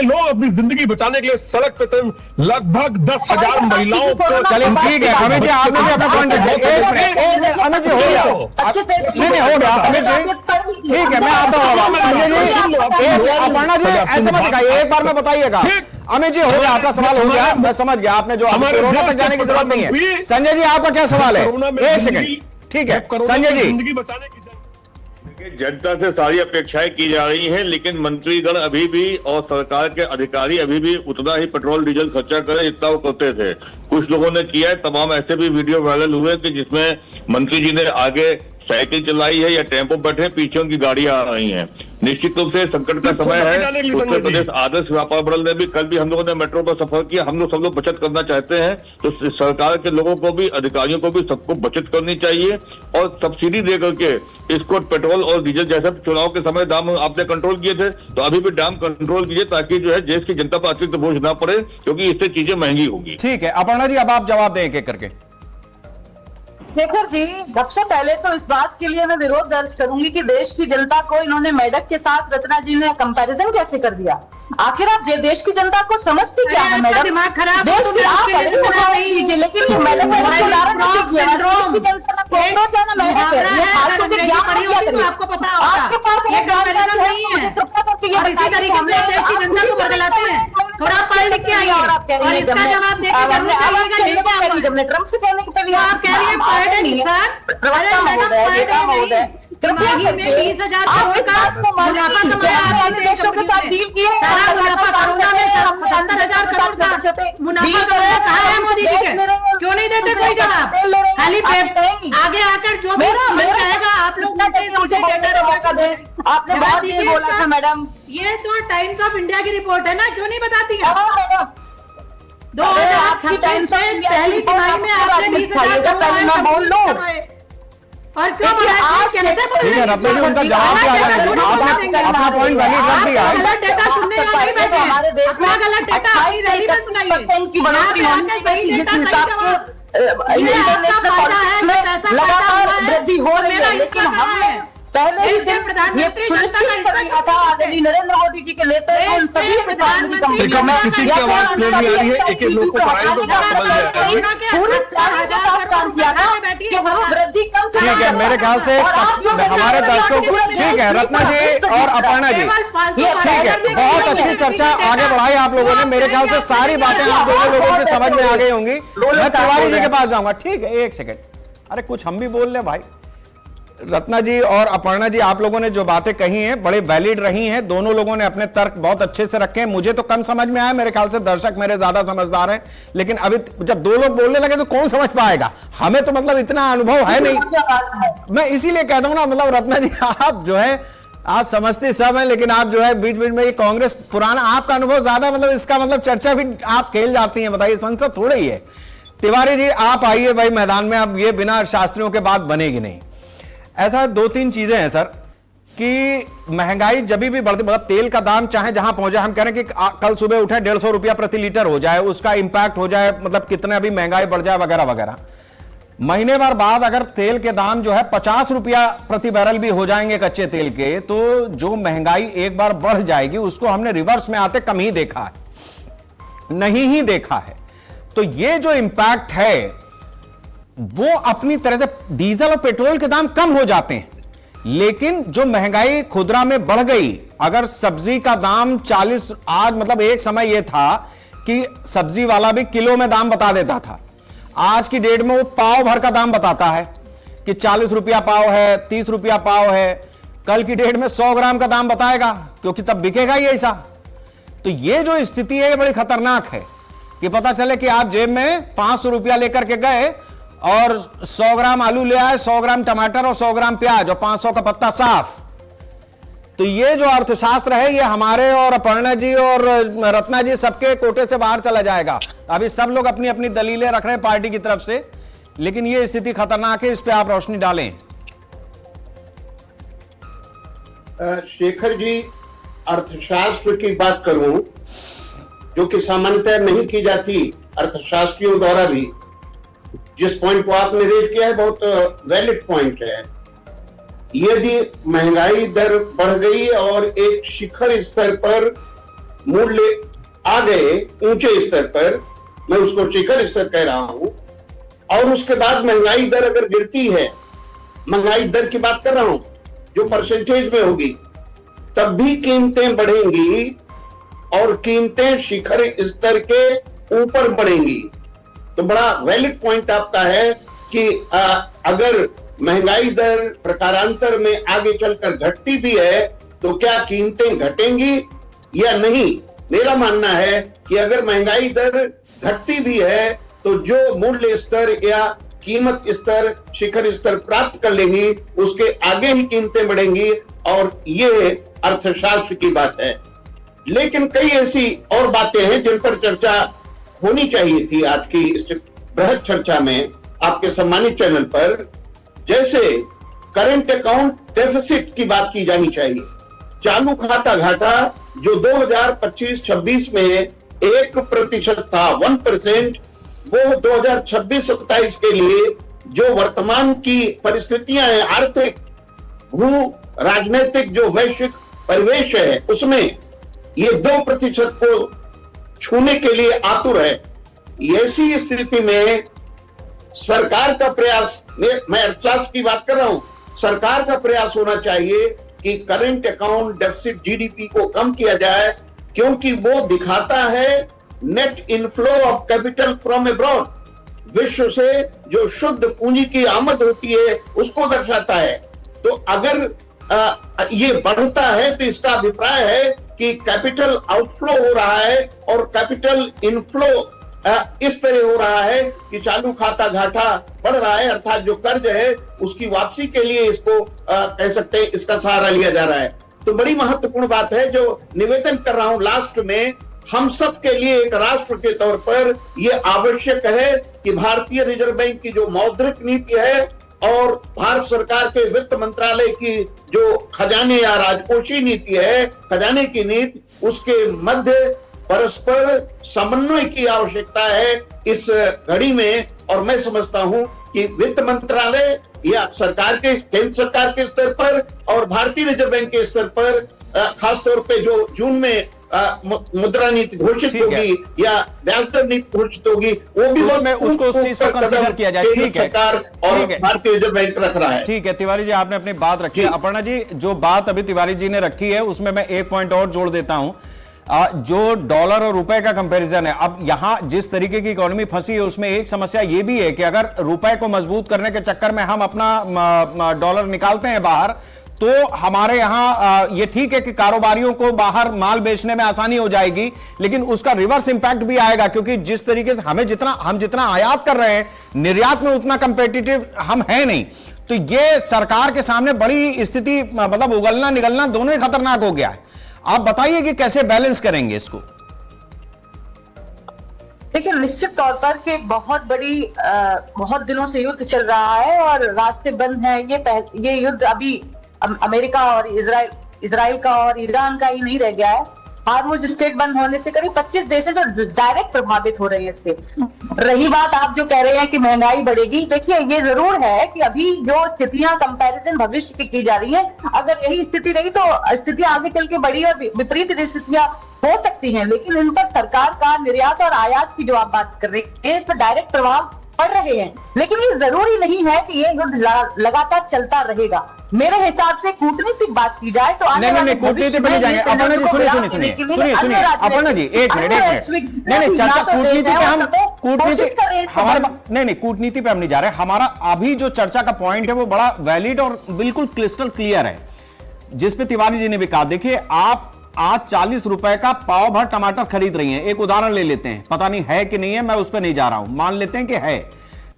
लोग अपनी जिंदगी बचाने के लिए सड़क पे थे, लगभग 10,000 महिलाओं को। चलिए ठीक है अमित जी, आपने भी अपना पॉइंट रखा। अमित जी हो गया, नहीं हो गया अमित जी, ठीक है मैं आता हूँ। संजय जी, अपर्णा जी ऐसे मत दिखाइए, एक बार में बताइएगा। अमित जी हो गया, आपका सवाल हो गया, मैं समझ गया। आपने जो कोरोना तक जाने की जरूरत नहीं है। संजय जी आपका क्या सवाल है? एक सेकंड, ठीक है संजय जी। जिंदगी बचाने की जनता से सारी अपेक्षाएं की जा रही हैं, लेकिन मंत्रीगण अभी भी और सरकार के अधिकारी अभी भी उतना ही पेट्रोल डीजल खर्चा करें जितना वो करते थे। कुछ लोगों ने किया है, तमाम ऐसे भी वीडियो वायरल हुए कि जिसमें मंत्री जी ने आगे साइकिल चलाई है या टेम्पो बैठे, पीछे उनकी गाड़ियां आ रही हैं। निश्चित रूप से संकट का समय है। उत्तर प्रदेश आदर्श व्यापार मंडल ने भी, कल भी हम लोगों ने मेट्रो पर सफर किया। हम लोग सब लोग बचत करना चाहते हैं, तो सरकार के लोगों को भी, अधिकारियों को भी, सबको बचत करनी चाहिए और सब्सिडी दे करके इसको पेट्रोल और डीजल जैसे चुनाव के समय दाम आपने कंट्रोल किए थे, तो अभी भी दाम कंट्रोल कीजिए, ताकि जो है देश की जनता पर अतिरिक्त बोझ ना पड़े, क्योंकि इससे चीजें महंगी होगी। ठीक है अपर्णा जी, अब आप जवाब दें एक एक करके। शेखर जी, सबसे पहले तो इस बात के लिए मैं विरोध दर्ज करूंगी कि देश की जनता को इन्होंने मेडक के साथ रत्ना जी ने कंपैरिजन कैसे कर दिया। आखिर आप देश की जनता को समझते क्या है मैडम? दिमाग खराब देश की आप लीजिए, लेकिन ये मैडम देश की जनता ना कॉकरोच है ना मैडम, ये फालतू के ज्ञान क्या करें? आपको पता होगा आपके पास ये एक ज्ञान नहीं है और इसी तरीके से देश की जनता को बदलाते हैं। थोड़ा पढ़ लिख के आइए और इसका जवाब देकर जब ट्रम्प से कहने के लिए आप कह रही हैं पर डे प्रवक्ता महोदय, नेता महोदय, कृपया में 20,000 करोड़ का मुनाफा कमाया देशों के साथ डील किए, कोरोना में 70,000 करोड़ का मुनाफा कमाया कहा है मोदी जी के? क्यों नहीं देते कोई जवाब? खाली आगे आकर जो भी चाहेगा आप लोग मौका दे। आपने बहुत देर बोला था मैडम, ये तो टाइम्स ऑफ इंडिया की रिपोर्ट है ना, क्यों नहीं बताती है? मैडम 2026 से पहली तिमाही में आपने 20,000 पहले मैं बोल लूं और क्यों ठीक है रत्ना जी, उनका जवाब भी आ जाएगा। आपने अपना पॉइंट वैलिड रख दिया है। गलत डेटा सुनने का नहीं बैठे, हमारे देश में अपना गलत डेटा अपनी रैली में सुनाइए। की बढ़ोतरी होनी चाहिए, जिस हिसाब से इंटरनेशनल पॉलिटिक्स में लगातार वृद्धि हो रही है, लेकिन हमने पहले ही ये सुनिश्चित कर लिया था आदरणीय नरेंद्र मोदी जी के नेतृत्व में सभी प्रधानमंत्री किसी की आवाज क्लियर नहीं आ रही है, एक एक लोग को पढ़ाई तो बात समझ जाएगा। पूरे प्लान के साथ काम किया था कि हम वृद्धि कम से ठीक है, मेरे ख्याल से हमारे दर्शकों को ठीक है रत्ना जी और अपर्णा जी, ठीक है, बहुत अच्छी चर्चा आगे बढ़ाई आप लोगों ने। मेरे ख्याल से सारी बातें आप दोनों लोगों के समझ में आ गई होंगी। मैं तिवारी जी के पास जाऊंगा। ठीक है, एक सेकंड, अरे कुछ हम भी बोल ले भाई। रत्ना जी और अपर्णा जी, आप लोगों ने जो बातें कही हैं बड़े वैलिड रही हैं। दोनों लोगों ने अपने तर्क बहुत अच्छे से रखे हैं। मुझे तो कम समझ में आया, मेरे ख्याल से दर्शक मेरे ज्यादा समझदार हैं, लेकिन अभी जब दो लोग बोलने लगे तो कौन समझ पाएगा? हमें तो मतलब इतना अनुभव है नहीं। मैं इसीलिए कहता हूं ना, मतलब रत्ना जी आप जो है आप समझते सब हैं, लेकिन आप जो है बीच बीच में ये कांग्रेस पुराना, आपका अनुभव ज्यादा, मतलब इसका मतलब चर्चा भी आप खेल जाती हैं। बताइए, संसद थोड़ा ही है। तिवारी जी आप आइए भाई मैदान में। अब ये बिना शास्त्रियों के बात बनेगी नहीं। ऐसा 2-3 चीजें हैं सर कि महंगाई जब भी बढ़ती, मतलब तेल का दाम चाहे जहां पहुंचे, हम कह रहे हैं कि कल सुबह उठे 150 रुपया प्रति लीटर हो जाए, उसका इंपैक्ट हो जाए, मतलब कितने अभी महंगाई बढ़ जाए वगैरह वगैरह। महीने भर बाद अगर तेल के दाम जो है 50 रुपया प्रति बैरल भी हो जाएंगे कच्चे तेल के, तो जो महंगाई एक बार बढ़ जाएगी उसको हमने रिवर्स में आते कम ही देखा है, नहीं ही देखा है। तो ये जो इंपैक्ट है वो अपनी तरह से डीजल और पेट्रोल के दाम कम हो जाते हैं, लेकिन जो महंगाई खुदरा में बढ़ गई, अगर सब्जी का दाम 40, आज मतलब एक समय यह था कि सब्जी वाला भी किलो में दाम बता देता था, आज की डेट में वो पाव भर का दाम बताता है कि 40 रुपया पाव है, 30 रुपया पाव है। कल की डेट में 100 ग्राम का दाम बताएगा, क्योंकि तब बिकेगा ही ऐसा। तो ये जो स्थिति है ये बड़ी खतरनाक है कि पता चले कि आप जेब में 500 रुपया लेकर के गए और 100 ग्राम आलू ले आए, 100 ग्राम टमाटर और 100 ग्राम प्याज और 500 का पत्ता साफ। तो ये जो अर्थशास्त्र है ये हमारे और अपर्णा जी और रत्ना जी सबके कोटे से बाहर चला जाएगा। अभी सब लोग अपनी अपनी दलीलें रख रहे हैं पार्टी की तरफ से, लेकिन ये स्थिति खतरनाक है, इस पे आप रोशनी डालें। शेखर जी, अर्थशास्त्र की बात करूं जो कि सामान्यतः नहीं की जाती अर्थशास्त्रियों द्वारा भी, जिस पॉइंट को आपने रेज किया है बहुत वैलिड पॉइंट है। यदि महंगाई दर बढ़ गई और एक शिखर स्तर पर मूल्य आ गए, ऊंचे स्तर पर, मैं उसको शिखर स्तर कह रहा हूं, और उसके बाद महंगाई दर अगर गिरती है, महंगाई दर की बात कर रहा हूं जो परसेंटेज में होगी, तब भी कीमतें बढ़ेंगी और कीमतें शिखर स्तर के ऊपर बढ़ेंगी। तो बड़ा वैलिड पॉइंट आपका है कि अगर महंगाई दर प्रकारांतर में आगे चलकर घटती भी है तो क्या कीमतें घटेंगी या नहीं। मेरा मानना है कि अगर महंगाई दर घटती भी है तो जो मूल्य स्तर या कीमत स्तर शिखर स्तर प्राप्त कर लेंगी उसके आगे ही कीमतें बढ़ेंगी, और ये अर्थशास्त्र की बात है। लेकिन कई ऐसी और बातें हैं जिन पर चर्चा होनी चाहिए थी आज की इस बृहद चर्चा में आपके सम्मानित चैनल पर। जैसे करंट अकाउंट डेफिसिट की बात की जानी चाहिए। चालू खाता घाटा जो 2025-26 में 1% था, 1%, वो 2026-27 के लिए जो वर्तमान की परिस्थितियां हैं, आर्थिक भू राजनीतिक जो वैश्विक परिवेश है उसमें ये 2% को छूने के लिए आतुर है। ऐसी स्थिति में सरकार का प्रयास, मैं अर्थशास्त्र की बात कर रहा हूं, सरकार का प्रयास होना चाहिए कि करंट अकाउंट डेफिसिट जीडीपी को कम किया जाए, क्योंकि वो दिखाता है net inflow of capital from abroad, विश्व से जो शुद्ध पूंजी की आमद होती है उसको दर्शाता है। तो अगर ये बढ़ता है तो इसका अभिप्राय है कि कैपिटल आउटफ्लो हो रहा है और कैपिटल इनफ्लो इस तरह हो रहा है कि चालू खाता घाटा बढ़ रहा है, अर्थात जो कर्ज है उसकी वापसी के लिए इसको कह सकते हैं इसका सहारा लिया जा रहा है। तो बड़ी महत्वपूर्ण बात है जो निवेदन कर रहा हूं लास्ट में, हम सब के लिए एक राष्ट्र के तौर पर यह आवश्यक है कि भारतीय रिजर्व बैंक की जो मौद्रिक नीति है और भारत सरकार के वित्त मंत्रालय की जो खजाने या राजकोषीय नीति है, खजाने की नीति, उसके मध्य परस्पर समन्वय की आवश्यकता है इस घड़ी में। और मैं समझता हूं कि वित्त मंत्रालय या सरकार के, केंद्र सरकार के स्तर पर और भारतीय रिजर्व बैंक के स्तर पर खासतौर पे जो जून में मुद्रा नीति घोषित होगी या ब्याज दर नीति घोषित होगी, वो भी उसको उस चीज को कंसीडर किया जाए। ठीक है, सरकार और भारतीय रिजर्व बैंक रख रहा है। ठीक है तिवारी जी, आपने अपनी बात रखी है। अपर्णा जी, जो बात अभी तिवारी जी ने रखी है उसमें मैं एक पॉइंट और जोड़ देता हूं। जो डॉलर और रुपए का कंपैरिजन है, अब यहां जिस तरीके की इकोनॉमी फंसी है उसमें एक समस्या यह भी है कि अगर रुपए को मजबूत करने के चक्कर में हम अपना डॉलर निकालते हैं बाहर, तो हमारे यहां ये ठीक है कि कारोबारियों को बाहर माल बेचने में आसानी हो जाएगी, लेकिन उसका रिवर्स इंपैक्ट भी आएगा, क्योंकि जिस तरीके से हम जितना आयात कर रहे हैं, निर्यात में उतना कंपेटिटिव हम हैं नहीं। तो ये सरकार के सामने बड़ी स्थिति, मतलब उगलना निगलना दोनों ही खतरनाक हो गया है। आप बताइए कि कैसे बैलेंस करेंगे इसको। देखिए, निश्चित तौर पर कि बहुत दिनों से युद्ध चल रहा है और रास्ते बंद हैं। ये युद्ध अभी अमेरिका और इजराइल का और ईरान का ही नहीं रह गया है। हार्मुज स्ट्रेट बंद होने से करीब 25 देश हैं जो डायरेक्ट प्रभावित हो रहे हैं इससे। रही बात आप जो कह रहे हैं कि महंगाई बढ़ेगी, देखिए ये जरूर है कि अभी जो स्थितियां कंपैरिजन भविष्य की जा रही है, अगर यही स्थिति रही तो स्थितियां आगे चल के बड़ी और विपरीत स्थितियां हो सकती हैं, लेकिन इन पर सरकार का निर्यात और आयात की जो आप बात कर रहे हैं इस पर डायरेक्ट प्रभाव पड़ रहे हैं। लेकिन ये जरूरी नहीं है कि ये युद्ध लगातार चलता रहेगा। मेरे हिसाब से कूटनीतिक बात की जाए तो नहीं कूटनीति पे नहीं जाएंगे। अपर्णा जी सुनिए अपर्णा जी, एक मिनट नहीं चर्चा कूटनीति पे हम कूटनीति पे हम नहीं जा रहे। हमारा अभी जो चर्चा का पॉइंट है वो बड़ा वैलिड और बिल्कुल क्रिस्टल क्लियर है, जिसपे तिवारी जी ने भी कहा। देखिए, आप आज 40 रुपए का पाव भर टमाटर खरीद रही हैं। एक उदाहरण ले लेते हैं, पता नहीं है कि नहीं है, मैं उस पर नहीं जा रहा हूं, मान लेते हैं कि है।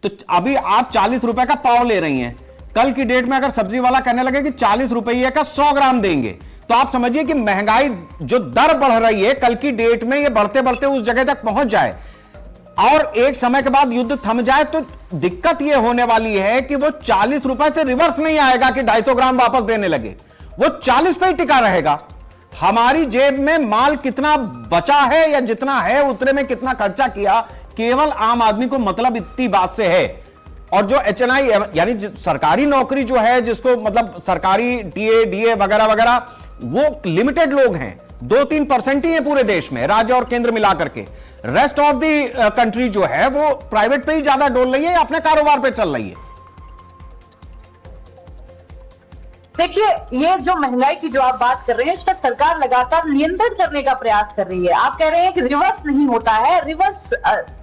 तो अभी आप 40 रुपए का पाव ले रही हैं, कल की डेट में अगर सब्जी वाला कहने लगे कि 40 रुपये का 100 ग्राम देंगे, तो आप समझिए कि महंगाई जो दर बढ़ रही है कल की डेट में ये बढ़ते बढ़ते उस जगह तक पहुंच जाए और एक समय के बाद युद्ध थम जाए, तो दिक्कत ये होने वाली है कि वो 40 रुपए से रिवर्स नहीं आएगा कि 250 ग्राम वापस देने लगे, वो 40 पे ही टिका रहेगा। हमारी जेब में माल कितना बचा है या जितना है उतने में कितना खर्चा किया, केवल आम आदमी को मतलब इतनी बात से है। और जो एचएनआई यानी सरकारी नौकरी जो है, जिसको मतलब सरकारी टीए डीए वगैरह वगैरह, वो लिमिटेड लोग हैं, 2-3% ही है पूरे देश में, राज्य और केंद्र मिलाकर के। रेस्ट ऑफ द कंट्री जो है वो प्राइवेट पे ही ज्यादा डोल रही है, अपने कारोबार पे चल रही है। देखिए, ये जो महंगाई की जो आप बात कर रहे हैं, इस पर सरकार लगातार नियंत्रण करने का प्रयास कर रही है। आप कह रहे हैं कि रिवर्स नहीं होता है, रिवर्स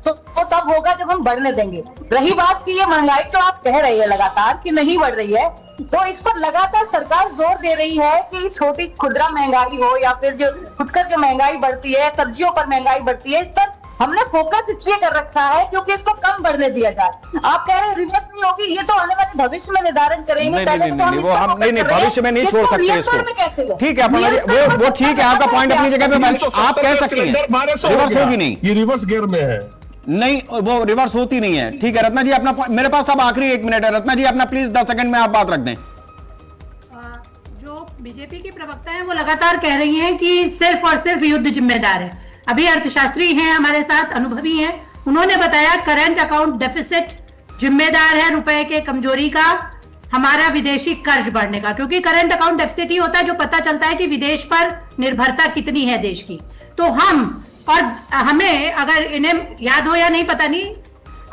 तो तब होगा जब हम बढ़ने देंगे। रही बात की ये महंगाई जो आप कह रही है लगातार कि नहीं बढ़ रही है, तो इस पर लगातार सरकार जोर दे रही है कि छोटी खुदरा महंगाई हो या फिर जो फुटकर की महंगाई बढ़ती है, सब्जियों पर महंगाई बढ़ती है, इस पर हमने फोकस इसलिए कर रखा है क्योंकि इसको कम बढ़ने दिया जाए। आप कह रहे हैं रिवर्स नहीं होगी, ये तो आने वाले भविष्य में निर्धारण करेंगे। नहीं भविष्य में नहीं छोड़ सकते इसको। ठीक है अपर्णा जी, वो ठीक है, आपका पॉइंट अपनी जगह पे आप कह सकती हैं, रिवर्स होगी नहीं, ये रिवर्स गियर में है, नहीं वो रिवर्स होती नहीं है। ठीक है रत्ना जी, अपना मेरे पास अब आखिरी 1 मिनट है, रत्ना जी अपना प्लीज 10 सेकंड में आप बात रख दें। जो बीजेपी की प्रवक्ता है वो लगातार कह रही हैं कि सिर्फ और सिर्फ युद्ध जिम्मेदार है। अभी अर्थशास्त्री हैं हमारे साथ, अनुभवी हैं, उन्होंने बताया करंट अकाउंट डेफिसिट जिम्मेदार है रुपए के कमजोरी का। हमारा विदेशी कर्ज बढ़ने का, क्योंकि करंट अकाउंट डेफिसिट ही होता है जो पता चलता है कि विदेश पर निर्भरता कितनी है देश की। तो हमें अगर इन्हें याद हो या नहीं पता नहीं,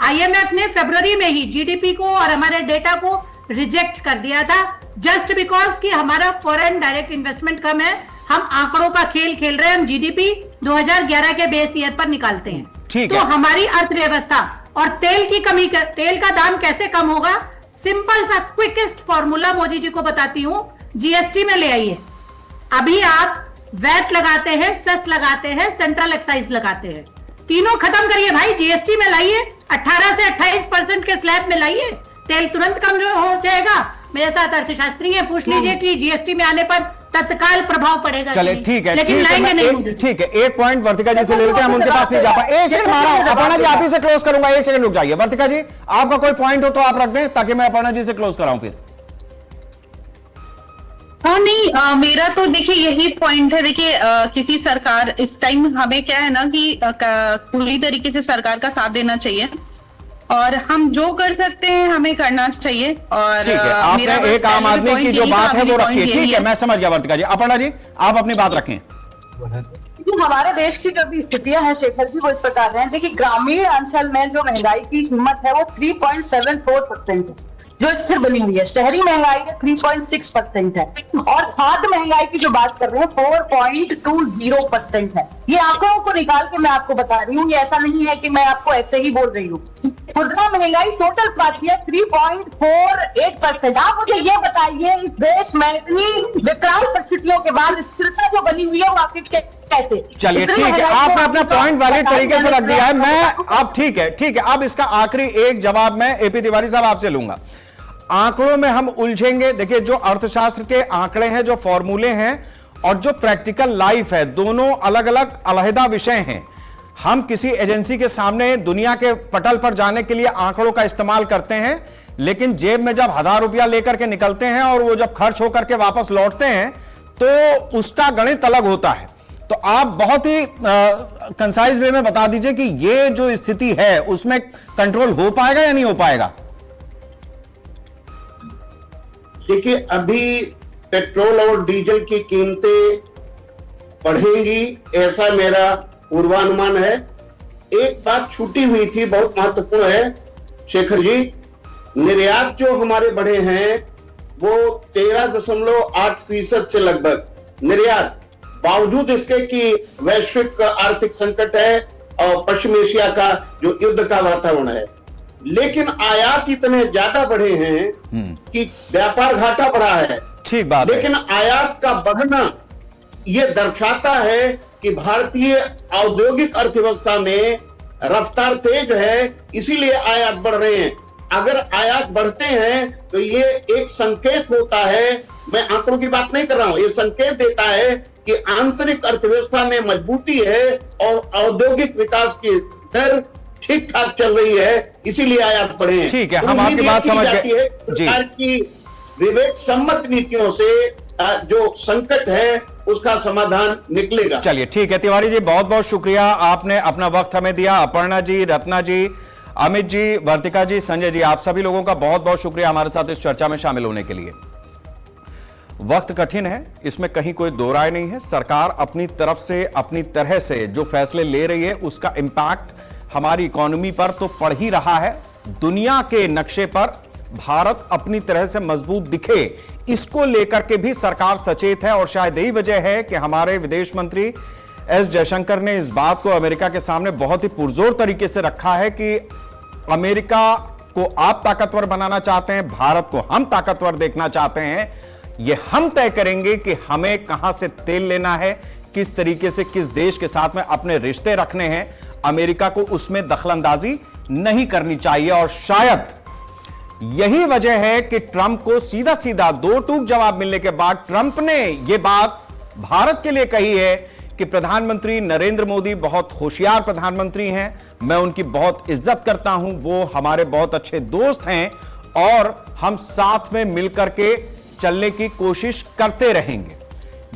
आईएमएफ ने फरवरी में ही जीडीपी को और हमारे डेटा को रिजेक्ट कर दिया था, जस्ट बिकॉज कि हमारा फॉरेन डायरेक्ट इन्वेस्टमेंट कम है। हम आंकड़ों का खेल खेल रहे हैं, हम जीडीपी 2011 के बेस ईयर पर निकालते हैं। ठीक तो है। हमारी अर्थव्यवस्था और तेल का दाम कैसे कम होगा, सिंपल सा क्विकेस्ट फॉर्मूला मोदी जी को बताती हूं, जीएसटी में ले आइए। अभी आप वैट लगाते हैं, सेस लगाते हैं, सेंट्रल एक्साइज लगाते हैं, तीनों खत्म करिए भाई, जीएसटी में लाइए, 18 से 28% के स्लैब में लाइए, तेल तुरंत कम जो हो जाएगा। मेरे साथ अर्थशास्त्री है, पूछ लीजिए कि जीएसटी में आने पर तत्काल प्रभाव पड़ेगा। चले ठीक है, लेकिन लाएंगे नहीं। ठीक है, एक पॉइंट वर्तिका जी से ले लेते हैं, हम उनके पास नहीं जा पाए। एक सेकंड मारा, अपर्णा जी आप ही से क्लोज करूंगा, एक सेकंड रुक जाइए। वर्तिका जी आपका कोई पॉइंट हो तो आप रख दें ताकि मैं अपर्णा जी से क्लोज कराऊं फिर। हाँ नहीं, मेरा तो देखिए यही पॉइंट है। देखिए किसी सरकार इस टाइम हमें क्या है ना कि पूरी तरीके से सरकार का साथ देना चाहिए और हम जो कर सकते हैं हमें करना चाहिए। और ठीक है, आपने एक आम आदमी की जो बात है वो रखिए। ठीक है, मैं समझ गया वर्तिका जी। अपर्णा जी आप अपनी बात रखें। हमारे देश की जो भी स्थितियां हैं शेखर जी वो इस प्रकार हैं। देखिए ग्रामीण अंचल में जो महंगाई की कीमत है वो 3.74% है जो स्थिर बनी हुई है। शहरी महंगाई 3.6% है और खाद्य महंगाई की जो बात कर रहे हैं 4.20% है। ये आंकड़ों को निकाल के मैं आपको बता रही हूँ, ये ऐसा नहीं है कि मैं आपको ऐसे ही बोल रही हूँ। खुदरा महंगाई टोटल पाती है 3.48%। आप मुझे ये बताइए इस देश में इतनी विकराल परिस्थितियों के बाद स्थिरता जो बनी हुई है वो आखिर कैसे? चलिए ठीक है, आपने अपना पॉइंट वैलिड तरीके से रख दिया है। मैं अब ठीक है, अब इसका आखिरी एक जवाब मैं एपी तिवारी साहब आपसे लूंगा। आंकड़ों में हम उलझेंगे। देखिए जो अर्थशास्त्र के आंकड़े हैं, जो फॉर्मूले हैं और जो प्रैक्टिकल लाइफ है, दोनों अलग अलग अलहदा विषय हैं। हम किसी एजेंसी के सामने दुनिया के पटल पर जाने के लिए आंकड़ों का इस्तेमाल करते हैं, लेकिन जेब में जब 1000 रुपया लेकर के निकलते हैं और वो जब खर्च होकर के वापस लौटते हैं तो उसका गणित अलग होता है। तो आप बहुत ही कंसाइज वे में बता दीजिए कि ये जो स्थिति है उसमें कंट्रोल हो पाएगा या नहीं हो पाएगा? देखिए अभी पेट्रोल और डीजल की कीमतें बढ़ेंगी ऐसा मेरा पूर्वानुमान है। एक बात छूटी हुई थी, बहुत महत्वपूर्ण है शेखर जी। निर्यात जो हमारे बढ़े हैं वो 13.8% से लगभग निर्यात, बावजूद इसके कि वैश्विक आर्थिक संकट है और पश्चिम एशिया का जो युद्ध का वातावरण है। लेकिन आयात इतने ज्यादा बढ़े हैं कि व्यापार घाटा बढ़ा है। ठीक बात है। लेकिन आयात का बढ़ना यह दर्शाता है कि भारतीय औद्योगिक अर्थव्यवस्था में रफ्तार तेज है, इसीलिए आयात बढ़ रहे हैं। अगर आयात बढ़ते हैं तो ये एक संकेत होता है, मैं आंकड़ों की बात नहीं कर रहा हूं, ये संकेत देता है कि आंतरिक अर्थव्यवस्था में मजबूती है और औद्योगिक विकास की दर ठीक ठाक चल रही है, इसीलिए आयात बढ़े हैं। ठीक है, हम आपकी बात समझ गए। सरकार की विवेक सम्मत नीतियों से जो संकट है उसका समाधान निकलेगा। चलिए ठीक है तिवारी जी, बहुत बहुत शुक्रिया, आपने अपना वक्त हमें दिया। अपर्णा जी, रत्ना जी, अमित जी, वर्तिका जी, संजय जी, आप सभी लोगों का बहुत बहुत शुक्रिया हमारे साथ इस चर्चा में शामिल होने के लिए। वक्त कठिन है, इसमें कहीं कोई दो राय नहीं है। सरकार अपनी तरफ से अपनी तरह से जो फैसले ले रही है उसका इंपैक्ट हमारी इकोनॉमी पर तो पड़ ही रहा है। दुनिया के नक्शे पर भारत अपनी तरह से मजबूत दिखे, इसको लेकर के भी सरकार सचेत है और शायद यही वजह है कि हमारे विदेश मंत्री एस जयशंकर ने इस बात को अमेरिका के सामने बहुत ही पुरजोर तरीके से रखा है कि अमेरिका को आप ताकतवर बनाना चाहते हैं, भारत को हम ताकतवर देखना चाहते हैं। यह हम तय करेंगे कि हमें कहां से तेल लेना है, किस तरीके से किस देश के साथ में अपने रिश्ते रखने हैं। अमेरिका को उसमें दखलंदाजी नहीं करनी चाहिए और शायद यही वजह है कि ट्रंप को सीधा सीधा दो टूक जवाब मिलने के बाद ट्रंप ने यह बात भारत के लिए कही है कि प्रधानमंत्री नरेंद्र मोदी बहुत होशियार प्रधानमंत्री हैं, मैं उनकी बहुत इज्जत करता हूं, वो हमारे बहुत अच्छे दोस्त हैं और हम साथ में मिलकर के चलने की कोशिश करते रहेंगे।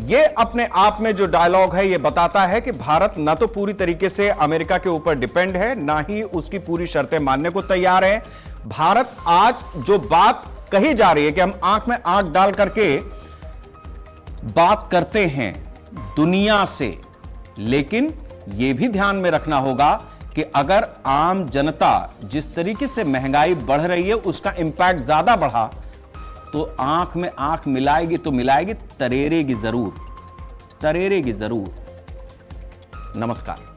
यह अपने आप में जो डायलॉग है यह बताता है कि भारत ना तो पूरी तरीके से अमेरिका के ऊपर डिपेंड है, ना ही उसकी पूरी शर्तें मानने को तैयार है। भारत आज जो बात कही जा रही है कि हम आंख में आंख डाल करके बात करते हैं दुनिया से, लेकिन यह भी ध्यान में रखना होगा कि अगर आम जनता जिस तरीके से महंगाई बढ़ रही है उसका इंपैक्ट ज्यादा बढ़ा तो आंख में आंख मिलाएगी तो मिलाएगी, तरेरेगी जरूर। नमस्कार।